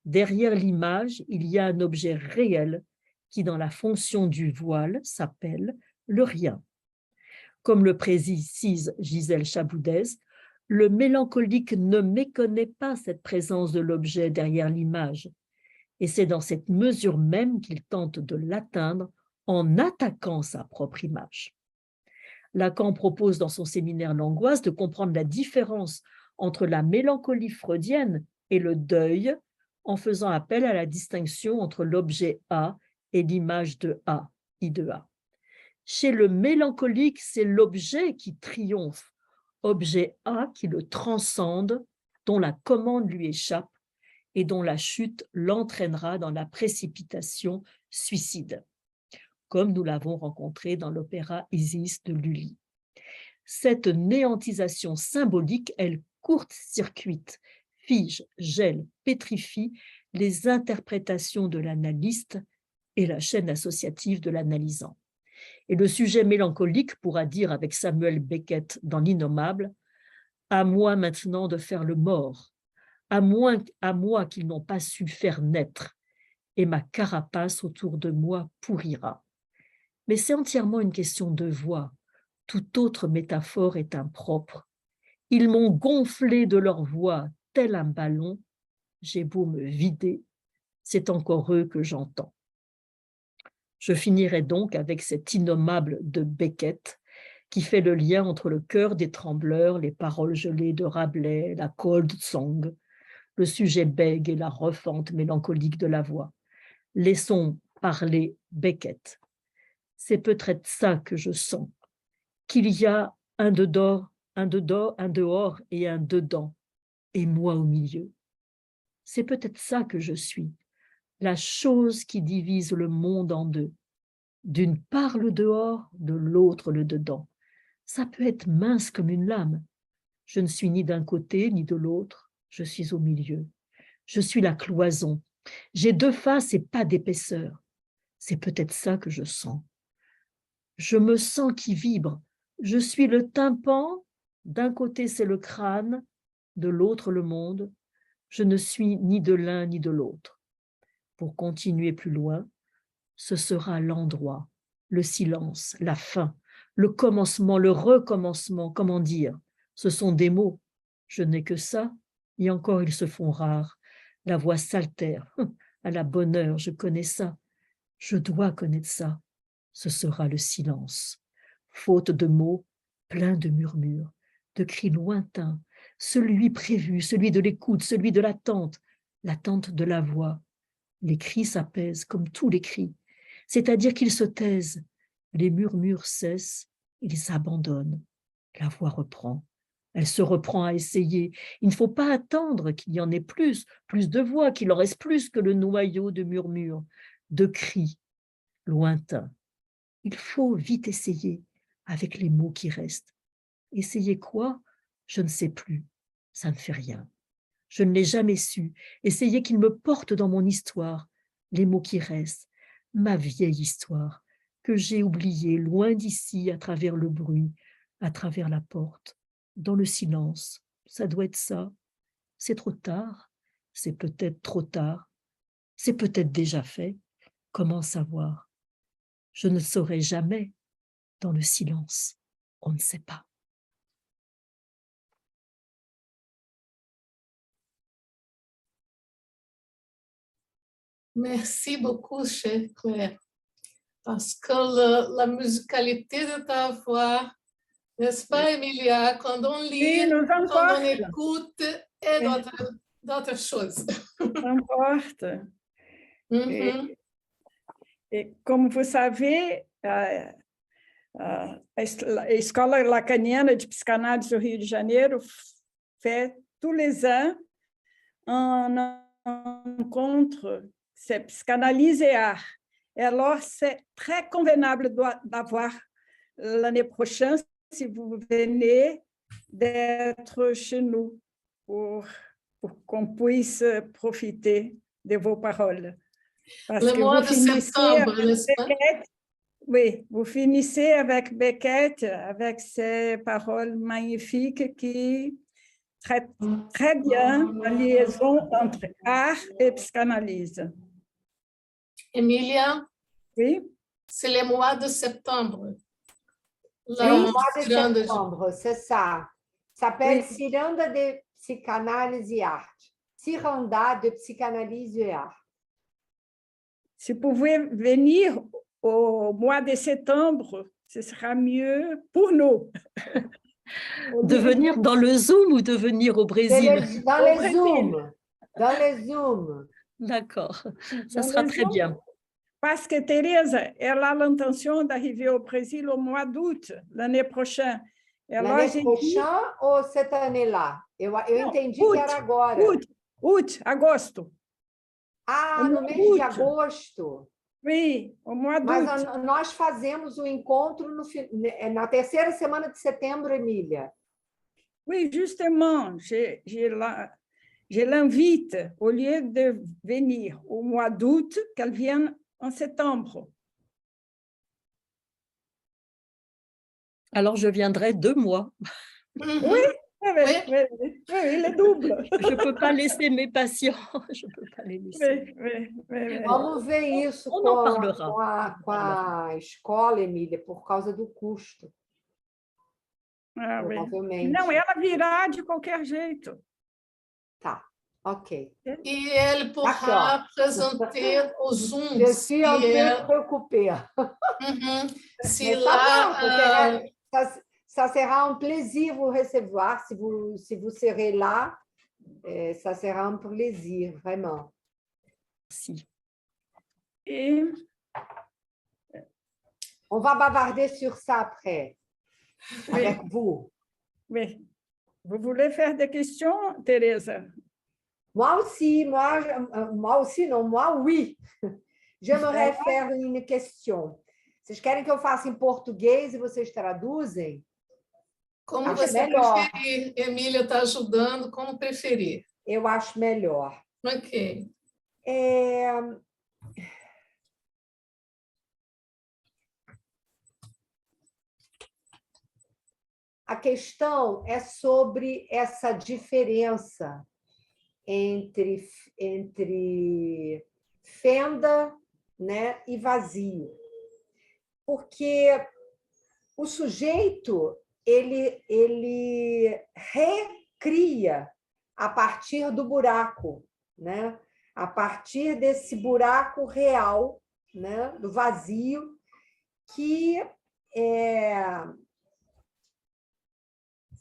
Derrière l'image, il y a un objet réel qui, dans la fonction du voile, s'appelle le rien. Comme le précise Gisèle Chaboudez, le mélancolique ne méconnaît pas cette présence de l'objet derrière l'image, et c'est dans cette mesure même qu'il tente de l'atteindre en attaquant sa propre image. Lacan propose dans son séminaire L'angoisse de comprendre la différence entre la mélancolie freudienne et le deuil en faisant appel à la distinction entre l'objet A et l'image de A, I de A. Chez le mélancolique, c'est l'objet qui triomphe, objet A qui le transcende, dont la commande lui échappe et dont la chute l'entraînera dans la précipitation suicide, comme nous l'avons rencontré dans l'opéra Isis de Lully. Cette néantisation symbolique, elle court-circuite, fige, gèle, pétrifie les interprétations de l'analyste et la chaîne associative de l'analysant. Et le sujet mélancolique pourra dire avec Samuel Beckett dans L'Innommable, « À moi maintenant de faire le mort, à moi qu'ils n'ont pas su faire naître, et ma carapace autour de moi pourrira. » Mais c'est entièrement une question de voix. Toute autre métaphore est impropre. Ils m'ont gonflé de leur voix tel un ballon, j'ai beau me vider, c'est encore eux que j'entends. Je finirai donc avec cet Innommable de Beckett qui fait le lien entre le cœur des trembleurs, les paroles gelées de Rabelais, la cold song, le sujet bègue et la refente mélancolique de la voix. Laissons parler Beckett. C'est peut-être ça que je sens, qu'il y a un dehors et un dedans, et moi au milieu. C'est peut-être ça que je suis, la chose qui divise le monde en deux. D'une part le dehors, de l'autre le dedans. Ça peut être mince comme une lame. Je ne suis ni d'un côté ni de l'autre, je suis au milieu. Je suis la cloison. J'ai deux faces et pas d'épaisseur. C'est peut-être ça que je sens. Je me sens qui vibre. Je suis le tympan, d'un côté c'est le crâne, de l'autre le monde. Je ne suis ni de l'un ni de l'autre. Pour continuer plus loin, ce sera l'endroit, le silence, la fin, le commencement, le recommencement, comment dire? Ce sont des mots. Je n'ai que ça, et encore ils se font rares. La voix s'altère. À la bonne heure, je connais ça. Je dois connaître ça. Ce sera le silence. Faute de mots, plein de murmures, de cris lointains, celui prévu, celui de l'écoute, celui de l'attente de la voix. Les cris s'apaisent comme tous les cris, c'est-à-dire qu'ils se taisent. Les murmures cessent, ils s'abandonnent. La voix reprend. Elle se reprend à essayer. Il ne faut pas attendre qu'il y en ait plus de voix, qu'il en reste plus que le noyau de murmures, de cris lointains. Il faut vite essayer avec les mots qui restent. Essayer quoi? Je ne sais plus. Ça ne fait rien. Je ne l'ai jamais su. Essayer qu'ils me portent dans mon histoire, les mots qui restent, ma vieille histoire, que j'ai oubliée loin d'ici à travers le bruit, à travers la porte, dans le silence. Ça doit être ça. C'est trop tard. C'est peut-être trop tard. C'est peut-être déjà fait. Comment savoir? Je ne saurai jamais. Dans le silence, on ne sait pas. Merci beaucoup, chère Claire, parce que la musicalité de ta voix, n'est-ce pas, Emilia, quand on lit, Oui, nous quand on importe. écoute, et d'autres choses. Importe. Et comme vous savez, a Escola Lacaniana de Psicanálise do Rio de Janeiro fait tous les ans un rencontre, c'est psychanalyse et art. Et alors, c'est très convenable d'avoir l'année prochaine, si vous venez, d'être chez nous pour qu'on puisse profiter de vos paroles. Parce Le que mois vous de finissez septembre, avec n'est-ce pas? Beckett. Oui, vous finissez avec Beckett, avec ses paroles magnifiques qui traitent très bien la liaison entre art et psychanalyse. Emília, Oui, c'est le mois de septembre. É Là, o mois de ciranda setembro, c'est ça. Ça s'appelle Oui. Ciranda de Psychanalyse et Art. Ciranda de Psychanalyse et Art. si vous pouvez venir au mois de septembre, ce sera mieux pour nous. De venir dans le Zoom ou de venir au Brésil? Dans Au les Brésil. Zooms. Dans les Zooms. D'accord, ça Dans sera les très Zoom. bien. Parce que Teresa, elle a l'intention d'arriver au Brésil au mois d'août, l'année prochaine. Et alors, L'année j'ai dit, prochaine ou cette année-là? Eu Não, entendi août, que era agora. août, agosto. Ah, o no mois mês de d'août. agosto. Oui, au mois Mas d'août. nós fazemos o encontro na terceira semana de setembro, Emília. Oui, justement, je l'invite, au lieu de venir au mois d'août, qu'elle vienne en septembre. Alors, je viendrai 2 mois. Oui, il est double. Je ne peux pas laisser mes patients. Je peux pas les laisser. Oui. Vamos ver isso On com en parlera. com a escola, Emília, por causa do custo, Ah, oui. provavelmente. Não, ela virá de qualquer jeito. Tá, ok. E ele pourra présenter au Zoom. Je suis un peu préoccupée. Si Mais ça là, va, ça sera un plaisir vous recevoir si vous serez là. Ça sera un plaisir, vraiment. Merci. Et On va bavarder sur ça après, avec vous. oui. Vous voulez faire des questions, Teresa? Moi aussi, moi, oui. J'aimerais faire une question. Vocês querem que eu faça em português e vocês traduzem? como Acho você melhor. preferir. Emília está ajudando, como preferir. Eu acho melhor. Ok. A questão é sobre essa diferença entre fenda, né, e vazio. Porque o sujeito ele recria a partir do buraco, né? A partir desse buraco real, né, do vazio, que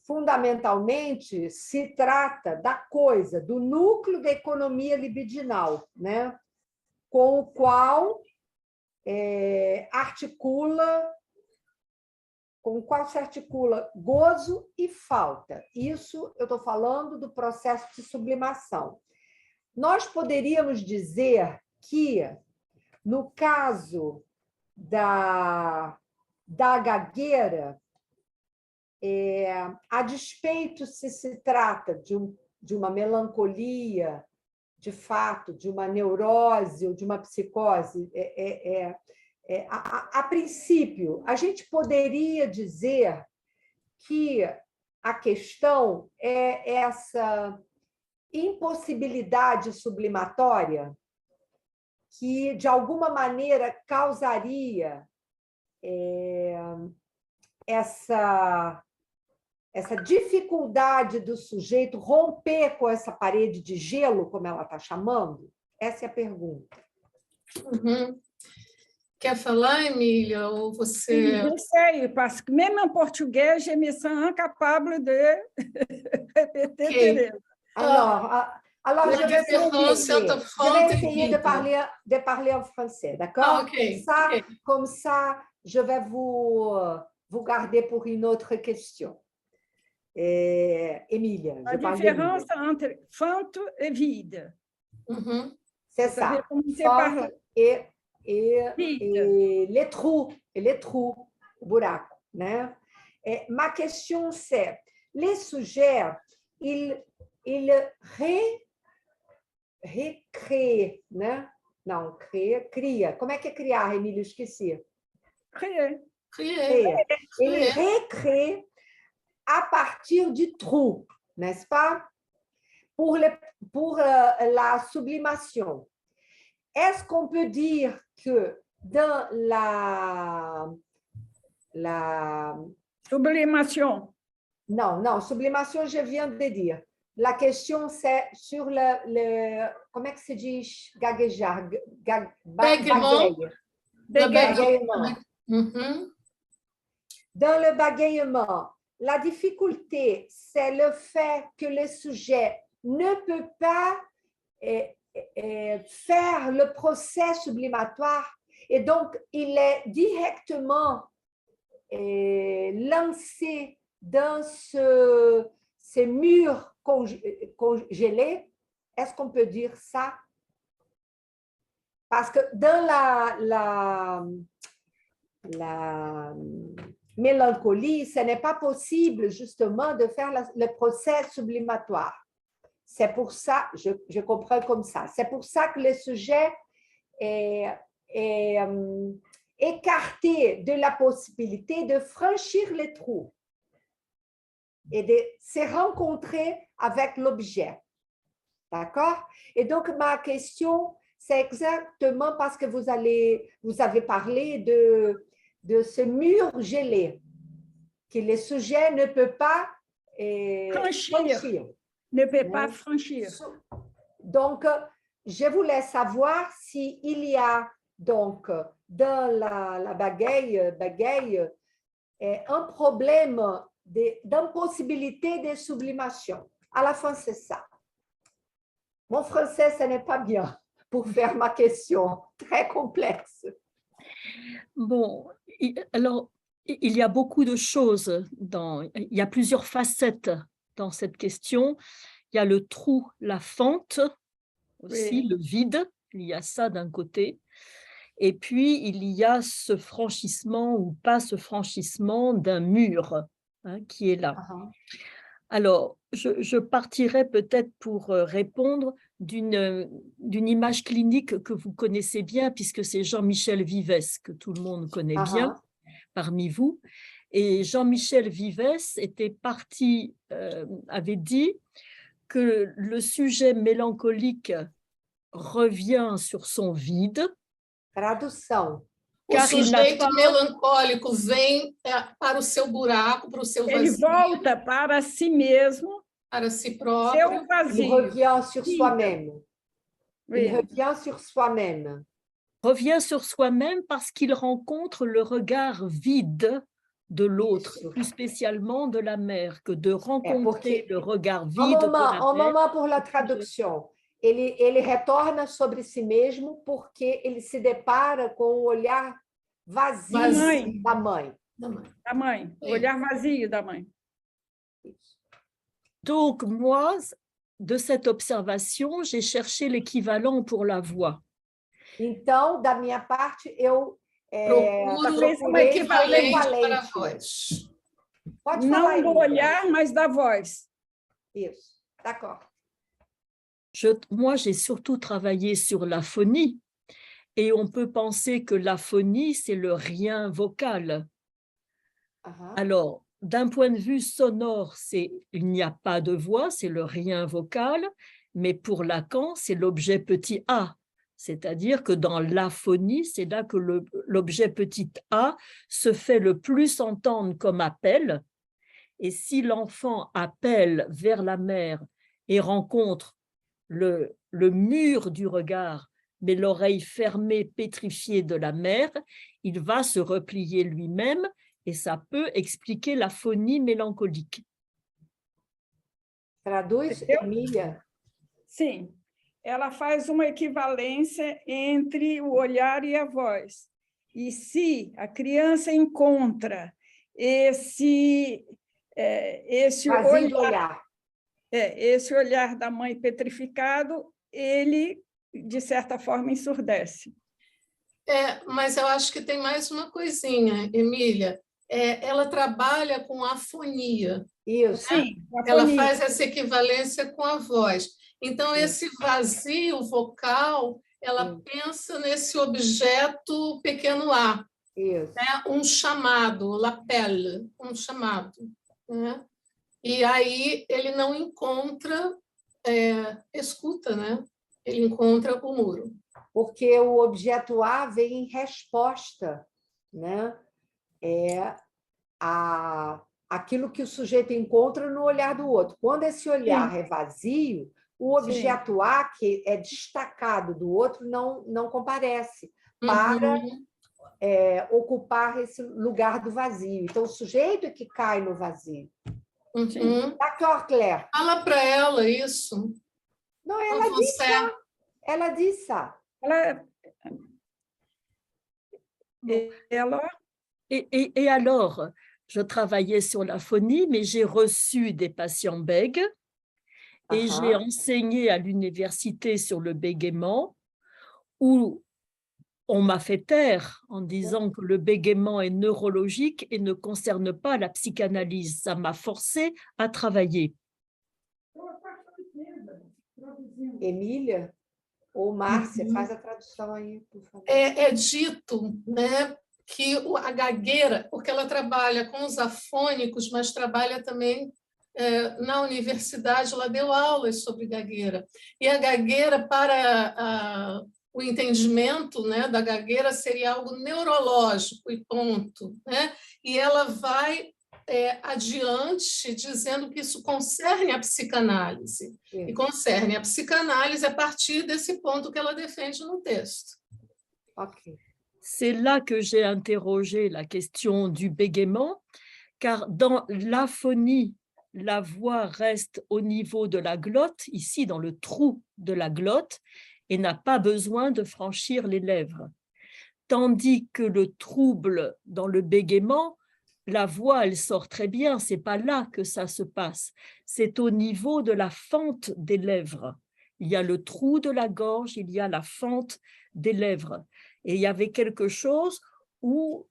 fundamentalmente se trata da coisa, do núcleo da economia libidinal, né? Com o qual se articula gozo e falta. Isso eu estou falando do processo de sublimação. Nós poderíamos dizer que, no caso da gagueira, a despeito se trata de uma melancolia, de fato, de uma neurose ou de uma psicose, a princípio, a gente poderia dizer que a questão é essa impossibilidade sublimatória que, de alguma maneira, causaria essa dificuldade do sujeito romper com essa parede de gelo, como ela está chamando? Essa é a pergunta. Quer falar, Emília, ou você... Je sais, parce que même en portugais, je me sens incapable de répéter Teresa. Alors, je vais essayer de parler en français, d'accord? Comme ça, je vais vous garder pour une autre question. Emília. A différence entre fente et vide. C'est ça. Fente et les trous, o buraco, né? Ma question c'est, les sujets, ils recréent, né? Não, cria. Como é que é criar, Emílio? Esqueci. Créer. Crier. Ele recrée à partir du trou, n'est-ce pas? Pour la sublimation. Est-ce qu'on peut dire que dans la Sublimation. Non, sublimation, je viens de dire. La question, c'est sur comment est-ce que se dit gaguejar? Bégaiement. Bégaiement. Uhum. Dans le bégaiement, la difficulté, c'est le fait que le sujet ne peut pas faire le procès sublimatoire et donc il est directement lancé dans ces murs congelés. Est-ce qu'on peut dire ça? Parce que dans la mélancolie, ce n'est pas possible justement de faire le procès sublimatoire. C'est pour ça, je comprends comme ça, c'est pour ça que le sujet est écarté de la possibilité de franchir les trous et de se rencontrer avec l'objet. D'accord? Et donc, ma question, c'est exactement parce que vous avez parlé de ce mur gelé, que le sujet ne peut pas franchir. Ne peut pas franchir. Donc, je voulais savoir s'il y a donc dans la bagaille un problème d'impossibilité de sublimation. À la fin, c'est ça. Mon français, ce n'est pas bien pour faire ma question, très complexe. Bon, alors, il y a beaucoup de choses, il y a plusieurs facettes dans cette question. Il y a le trou, la fente, aussi, Oui. le vide, il y a ça d'un côté. Et puis, il y a ce franchissement ou pas ce franchissement d'un mur qui est là. Alors, je partirai peut-être pour répondre d'une image clinique que vous connaissez bien, puisque c'est Jean-Michel Vives, que tout le monde connaît bien parmi vous. Et Jean-Michel Vives avait dit que le sujet mélancolique revient sur son vide. Tradução. O sujeito melancólico vem para o seu buraco, para o seu vazio. Ele volta para si mesmo, para si próprio. Seu vazio. Il revient sur soi-même. Oui. Il revient sur soi-même. Revient sur soi-même parce qu'il rencontre le regard vide de l'autre, plus spécialement de la mère, que de rencontrer le regard vide de la mère. Un moment pour la traduction. Ele retorna sobre si mesmo porque ele se depara com o olhar vazio da mãe. Da mãe, o olhar vazio da mãe. Donc, moi, de cette observation, j'ai cherché l'équivalent pour la voix. Então, da minha parte, eu procuro um equivalente para a voz. Pode Não falar, do olhar, mas da voz. Isso, d'accord. Moi, j'ai surtout travaillé sur l'aphonie, et on peut penser que l'aphonie, c'est le rien vocal. Alors, d'un point de vue sonore, il n'y a pas de voix, c'est le rien vocal, mais pour Lacan, c'est l'objet petit a. C'est-à-dire que dans l'aphonie, c'est là que l'objet petit a se fait le plus entendre comme appel. Et si l'enfant appelle vers la mère et rencontre le mur du regard, mais l'oreille fermée, pétrifiée de la mère, il va se replier lui-même et ça peut expliquer l'aphonie mélancolique. Traduz, Emília? Sim. Ela faz uma equivalência entre o olhar e a voz. E se a criança encontra esse olhar da mãe petrificado, ele, de certa forma, ensurdece. Mas eu acho que tem mais uma coisinha, Emília. Ela trabalha com afonia. Isso. Sim, ela faz essa equivalência com a voz. Então, esse vazio vocal ela pensa nesse objeto pequeno A, né? Chamado, lapel, chamado. Né? E aí ele não encontra, escuta, né? Ele encontra o muro. Porque o objeto A vem em resposta, né? Aquilo que o sujeito encontra no olhar do outro. Quando esse olhar é vazio, o objeto A, que é destacado do outro, não comparece para ocupar esse lugar do vazio. Então, o sujeito é que cai no vazio. D'accord, Claire? Fala para ela isso. Não, ela disse ça. Ela disse ça. Et alors, je travaillais sur la phonie, mais j'ai reçu des patients bègues et j'ai enseigné à l'université sur le bégaiement où on m'a fait taire en disant que le bégaiement est neurologique et ne concerne pas la psychanalyse. Ça m'a forcé à travailler. Emília ou Márcia, faz a tradução aí, por favor. É dito, né, que a gagueira, porque ela trabalha com os afônicos, mas trabalha também na universidade, ela deu aulas sobre gagueira. E a gagueira, para o entendimento, né, da gagueira, seria algo neurológico e ponto. Né? E ela vai adiante dizendo que isso concerne a psicanálise. E concerne a psicanálise a partir desse ponto que ela defende no texto. Ok. C'est là que j'ai interrogé la question du bégaiement, car dans l'aphonie, la voix reste au niveau de la glotte, ici dans le trou de la glotte, et n'a pas besoin de franchir les lèvres. Tandis que le trouble dans le bégaiement, la voix, elle sort très bien, c'est pas là que ça se passe, c'est au niveau de la fente des lèvres. Il y a le trou de la gorge, il y a la fente des lèvres. Et il y avait quelque chose où,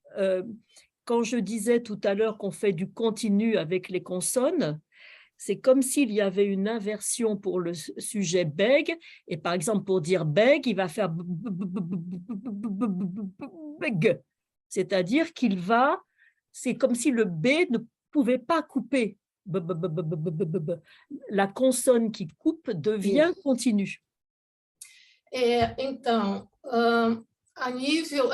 quand je disais tout à l'heure qu'on fait du continu avec les consonnes, c'est comme s'il y avait une inversion pour le sujet bègue, et par exemple pour dire bègue, il va faire bègue, c'est-à-dire qu'il va, c'est comme si le B ne pouvait pas couper. La consonne qui coupe devient continue. Então, a nível,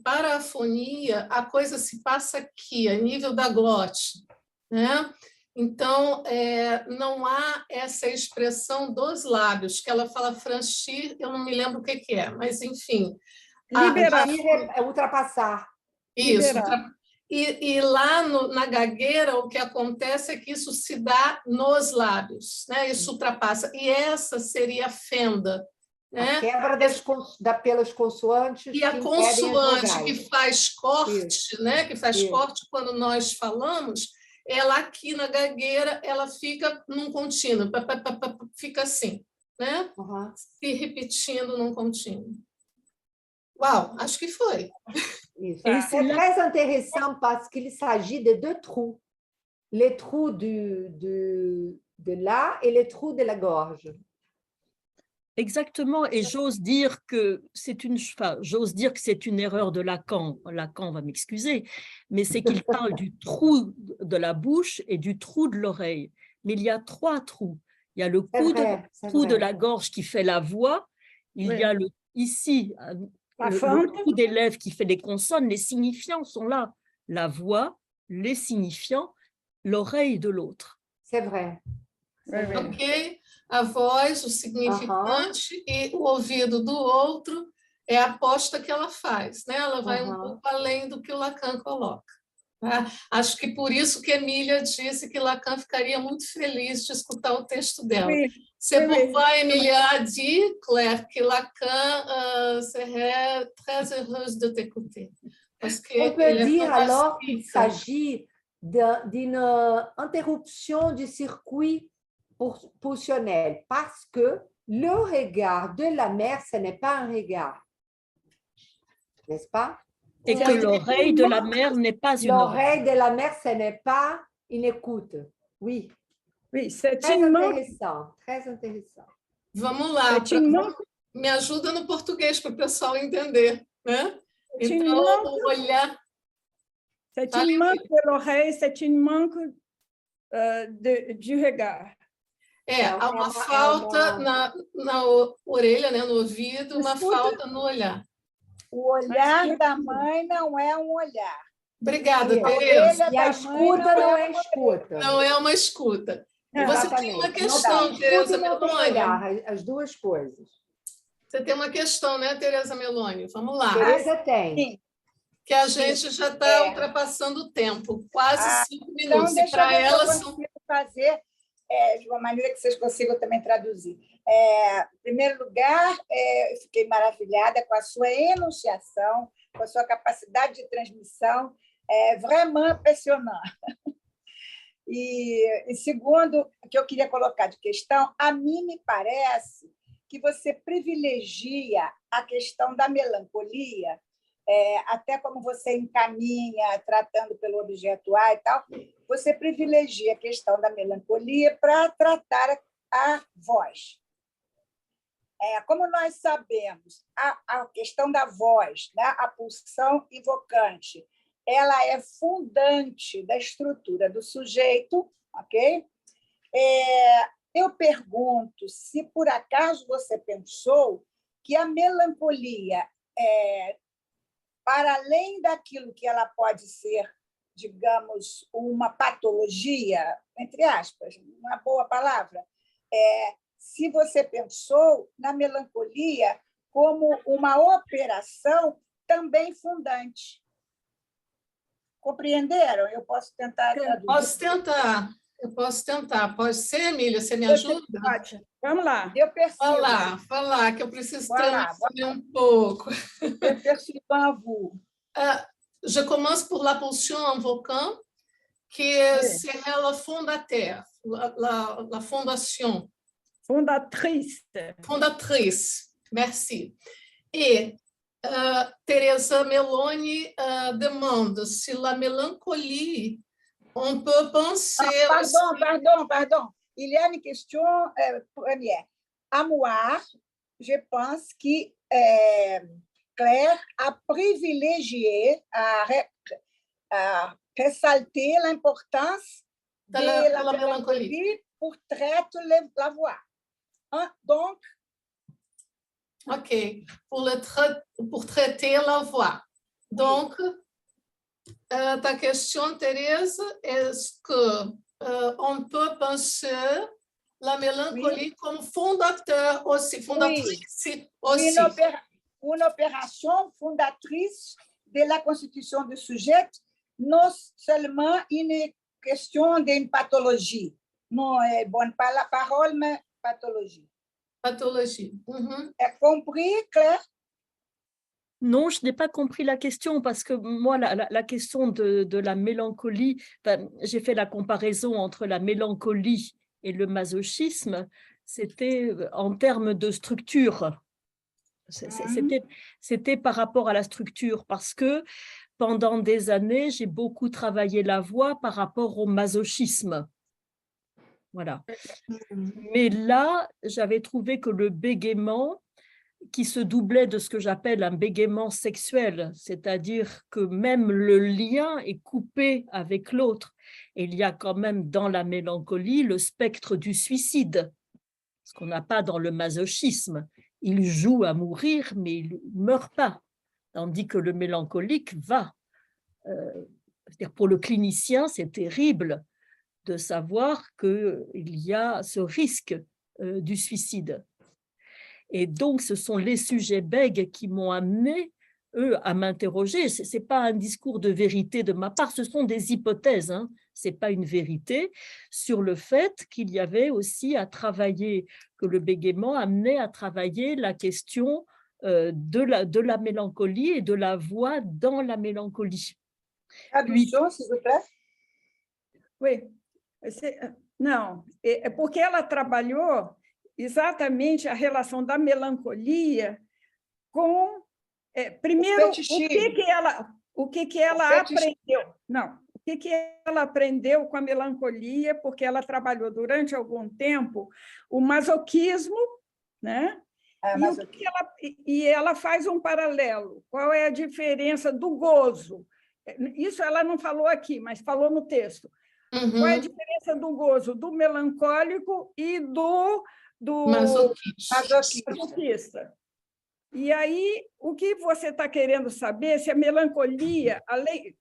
para a afonia, a coisa se passa aqui, a nível da glote, né? Então, não há essa expressão dos lábios, que ela fala franchir, eu não me lembro o que é, mas, enfim. Liberar é ultrapassar. Isso. E lá na gagueira, o que acontece é que isso se dá nos lábios, né? Isso ultrapassa. E essa seria a fenda. Né? A quebra pelas consoantes. E a consoante que faz corte, né? Que faz corte quando nós falamos, ela aqui na gagueira, ela fica num contínuo, fica assim, né? Se repetindo num contínuo. Uau, acho que foi. C'est très intéressant parce qu'il s'agit de deux trous. Les trous de là et les trous de la gorge. Exactement, et j'ose dire que c'est une erreur de Lacan. Lacan va m'excuser, mais c'est qu'il parle du trou de la bouche et du trou de l'oreille. Mais il y a trois trous. Il y a le trou de la gorge qui fait la voix, il y a ici le trou des lèvres qui fait les consonnes, les signifiants sont là. La voix, les signifiants, l'oreille de l'autre. C'est vrai. Ok, a voz, o significante e o ouvido do outro é a aposta que ela faz, né? Ela vai um pouco além do que o Lacan coloca. Tá? Acho que por isso que Emília disse que Lacan ficaria muito feliz de escutar o texto dela. C'est pourquoi Emília a dit, Claire, que Lacan serait très heureuse de t'écouter. On peut dire alors qu'il s'agit d'une interruption du circuit pulsionnel, parce que le regard de la mère, ce n'est pas un regard. N'est-ce pas? Et que l'oreille de la mère n'est pas une oreille. L'oreille de la mère, ce n'est pas une écoute. Oui. Oui, c'est très intéressant, très intéressant. Vamos lá. me ajuda no português para o pessoal entender, né? Então, o olhar... C'est une manque de l'oreille, c'est une manque de regard. Há uma falta na orelha, né, no ouvido, uma falta no olhar. O olhar da mãe não é um olhar. Obrigada, Tereza. E a escuta não é escuta. Não é uma escuta. E você tem uma questão, Tereza Meloni. As duas coisas. Você tem uma questão, né, Tereza Meloni? Vamos lá. Tereza tem. Sim. Que a gente já está ultrapassando o tempo, quase 5 minutos. Então, deixa eu ver elas se eu consigo fazer de uma maneira que vocês consigam também traduzir. Em primeiro lugar, eu fiquei maravilhada com a sua enunciação, com a sua capacidade de transmissão, vraiment impressionante. E segundo, o que eu queria colocar de questão, a mim me parece que você privilegia a questão da melancolia, até como você encaminha, tratando pelo objeto A e tal, você privilegia a questão da melancolia para tratar a voz. Como nós sabemos, a questão da voz, né, a pulsão invocante, ela é fundante da estrutura do sujeito, ok? Eu pergunto se, por acaso, você pensou que a melancolia, para além daquilo que ela pode ser, digamos, uma patologia, entre aspas, uma boa palavra, se você pensou na melancolia como uma operação também fundante. Compreenderam? Eu posso tentar traduzir. Eu posso tentar. Pode ser, Emília? Você me ajuda? Pode. Vamos lá. Eu percebo. Fala, que eu preciso traduzir um pouco. Eu percebo à vous. Je commence pour la pulsion invocante, que c'est la fondateur, la fondation. Fondatrice, merci. Et Tereza Meloni demande si la mélancolie, on peut penser... Pardon. Il y a une question première. À moi, je pense que Claire a privilégié, a ressalté l'importance de la mélancolie pour traiter la voix. Donc, OK, pour traiter la voix. Donc, ta question, Thérèse, est-ce qu'on peut penser la mélancolie comme fondateur aussi, fondatrice aussi? Une opération fondatrice de la constitution du sujet, non seulement une question d'une pathologie. Non, bonne pas la parole, mais pathologie. Pathologie. Compris, Claire? Non, je n'ai pas compris la question parce que moi, la question de la mélancolie, j'ai fait la comparaison entre la mélancolie et le masochisme, c'était en termes de structure. C'était par rapport à la structure parce que pendant des années, j'ai beaucoup travaillé la voix par rapport au masochisme. Voilà. Mais là, j'avais trouvé que le bégaiement, qui se doublait de ce que j'appelle un bégaiement sexuel, c'est-à-dire que même le lien est coupé avec l'autre. Et il y a quand même dans la mélancolie le spectre du suicide, ce qu'on n'a pas dans le masochisme. Il joue à mourir, mais il ne meurt pas, tandis que le mélancolique va. C'est-à-dire pour le clinicien, c'est terrible de savoir qu'il y a ce risque du suicide. Et donc, ce sont les sujets bègues qui m'ont amené, eux, à m'interroger. Ce n'est pas un discours de vérité de ma part, ce sont des hypothèses, hein. Ce n'est pas une vérité, sur le fait qu'il y avait aussi à travailler, que le bégaiement amenait à travailler la question de la mélancolie et de la voix dans la mélancolie. Tradução, s'il vous plaît. Oui. Não, é porque ela trabalhou exatamente a relação da melancolia com, primeiro, o que ela aprendeu. Não, o que ela aprendeu com a melancolia, porque ela trabalhou durante algum tempo o masoquismo, né? E ela faz paralelo. Qual é a diferença do gozo? Isso ela não falou aqui, mas falou no texto. Qual é a diferença do gozo, do melancólico e do masoquista? E aí, o que você está querendo saber se a melancolia,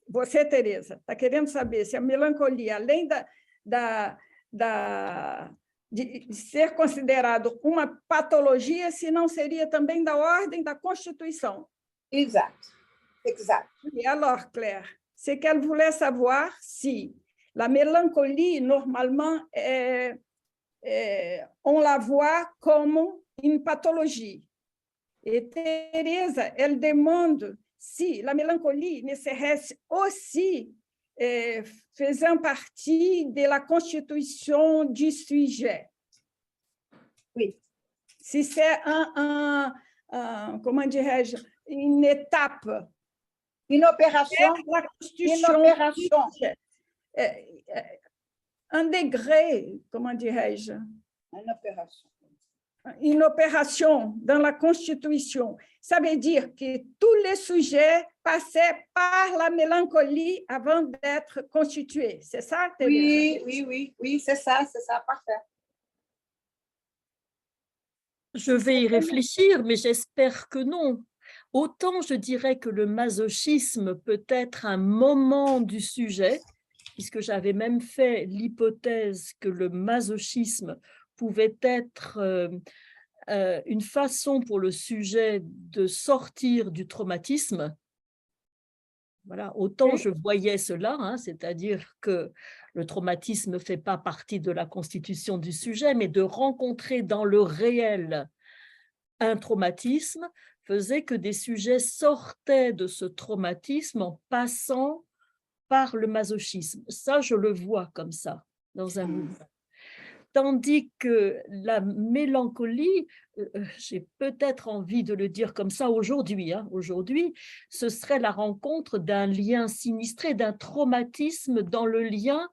você, Tereza, está querendo saber se a melancolia, além de ser considerado uma patologia, se não seria também da ordem da Constituição. Exato. Et alors, Claire, c'est qu'elle voulait savoir si la mélancolie, normalement, on la voit comme une pathologie. Et Teresa, elle demande si la mélancolie ne serait aussi faisant partie de la constitution du sujet. Oui. Si c'est comment dirais-je, une étape. Une opération. La constitution. Une opération. Un degré, comment dirais-je? Une opération. Une opération dans la Constitution. Ça veut dire que tous les sujets passaient par la mélancolie avant d'être constitués. C'est ça, Thérèse? Oui, c'est ça, parfait. Je vais y réfléchir, mais j'espère que non. Autant je dirais que le masochisme peut être un moment du sujet, puisque j'avais même fait l'hypothèse que le masochisme pouvait être une façon pour le sujet de sortir du traumatisme. Voilà, autant je voyais cela, hein, c'est-à-dire que le traumatisme ne fait pas partie de la constitution du sujet, mais de rencontrer dans le réel un traumatisme faisait que des sujets sortaient de ce traumatisme en passant par le masochisme. Ça, je le vois comme ça, dans un mouvement. Tandis que la mélancolie, j'ai peut-être envie de le dire comme ça aujourd'hui, hein, aujourd'hui, ce serait la rencontre d'un lien sinistré, d'un traumatisme dans le lien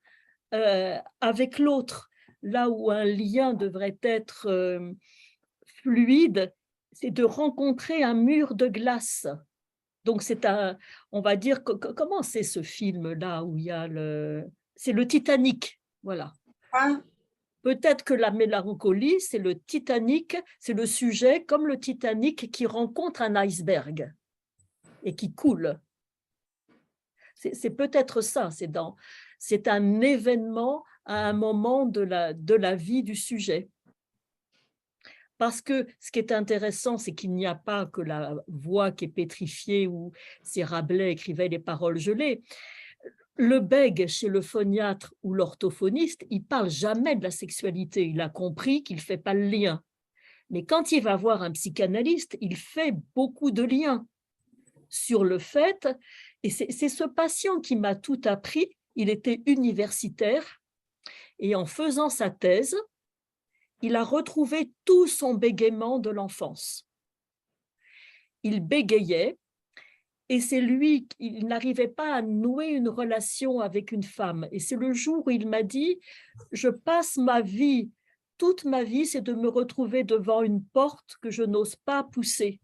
avec l'autre. Là où un lien devrait être fluide, c'est de rencontrer un mur de glace. Donc c'est on va dire, comment c'est ce film-là où il y a c'est le Titanic, voilà. Ah. Peut-être que la mélancolie, c'est le Titanic, c'est le sujet comme le Titanic qui rencontre un iceberg et qui coule. C'est peut-être ça, c'est un événement à un moment de la vie du sujet. Parce que ce qui est intéressant, c'est qu'il n'y a pas que la voix qui est pétrifiée où c'est Rabelais écrivait les paroles gelées. Le bègue chez le phoniatre ou l'orthophoniste, il ne parle jamais de la sexualité. Il a compris qu'il ne fait pas le lien. Mais quand il va voir un psychanalyste, il fait beaucoup de liens sur le fait, et c'est ce patient qui m'a tout appris. Il était universitaire et en faisant sa thèse, il a retrouvé tout son bégaiement de l'enfance. Il bégayait et c'est lui, il n'arrivait pas à nouer une relation avec une femme. Et c'est le jour où il m'a dit, je passe ma vie, toute ma vie, c'est de me retrouver devant une porte que je n'ose pas pousser.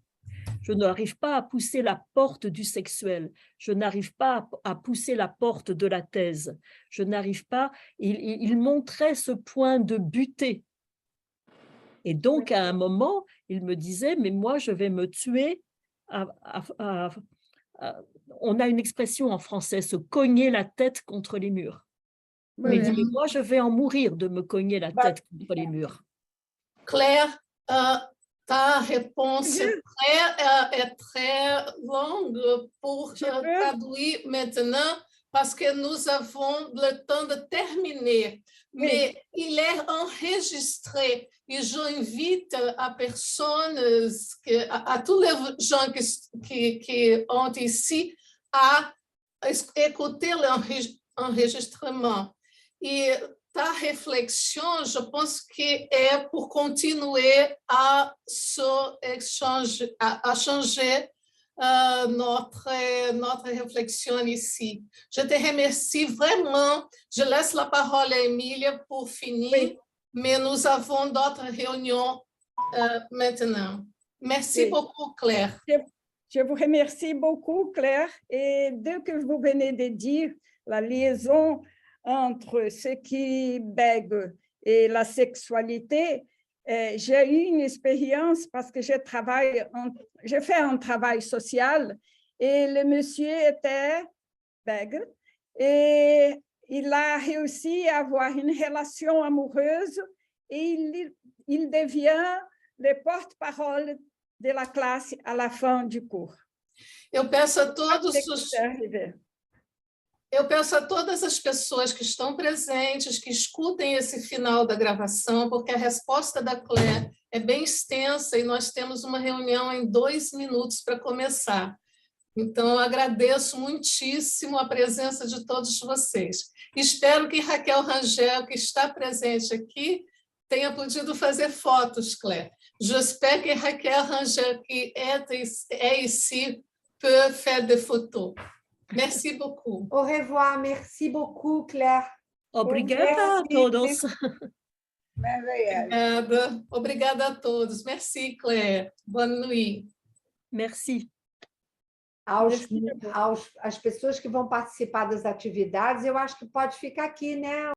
Je n'arrive pas à pousser la porte du sexuel. Je n'arrive pas à pousser la porte de la thèse. Je n'arrive pas. Il montrait ce point de butée. Et donc, à un moment, il me disait, mais moi, je vais me tuer. On a une expression en français, se cogner la tête contre les murs. Mais il dit, mais moi, je vais en mourir de me cogner la tête contre les murs. Claire, ta réponse est très longue pour traduire maintenant, parce que nous avons le temps de terminer. Mais il est enregistré et j'invite à personnes, à tous les gens qui ont ici à écouter l'enregistrement. Et ta réflexion, je pense que est pour continuer à changer notre réflexion ici. Je te remercie vraiment. Je laisse la parole à Emília pour finir, mais nous avons d'autres réunions maintenant. Merci beaucoup, Claire. Je vous remercie beaucoup, Claire. Et dès que vous venez de dire la liaison entre ce qui bègue et la sexualité, j'ai eu une expérience parce que j'ai fait un travail social et le monsieur était bègue et il a réussi à avoir une relation amoureuse et il devient le porte-parole de la classe à la fin du cours. Eu peço a todas as pessoas que estão presentes, que escutem esse final da gravação, porque a resposta da Claire é bem extensa e nós temos uma reunião em 2 minutos para começar. Então, eu agradeço muitíssimo a presença de todos vocês. Espero que Raquel Rangel, que está presente aqui, tenha podido fazer fotos, Claire. J'espère que Raquel Rangel, qui est ici, peut faire des photos. Merci beaucoup. Au revoir, merci beaucoup, Claire. Obrigada a todos. Obrigada a todos. Merci, Claire. Bonne nuit. Merci. As pessoas que vão participar das atividades, eu acho que pode ficar aqui, né?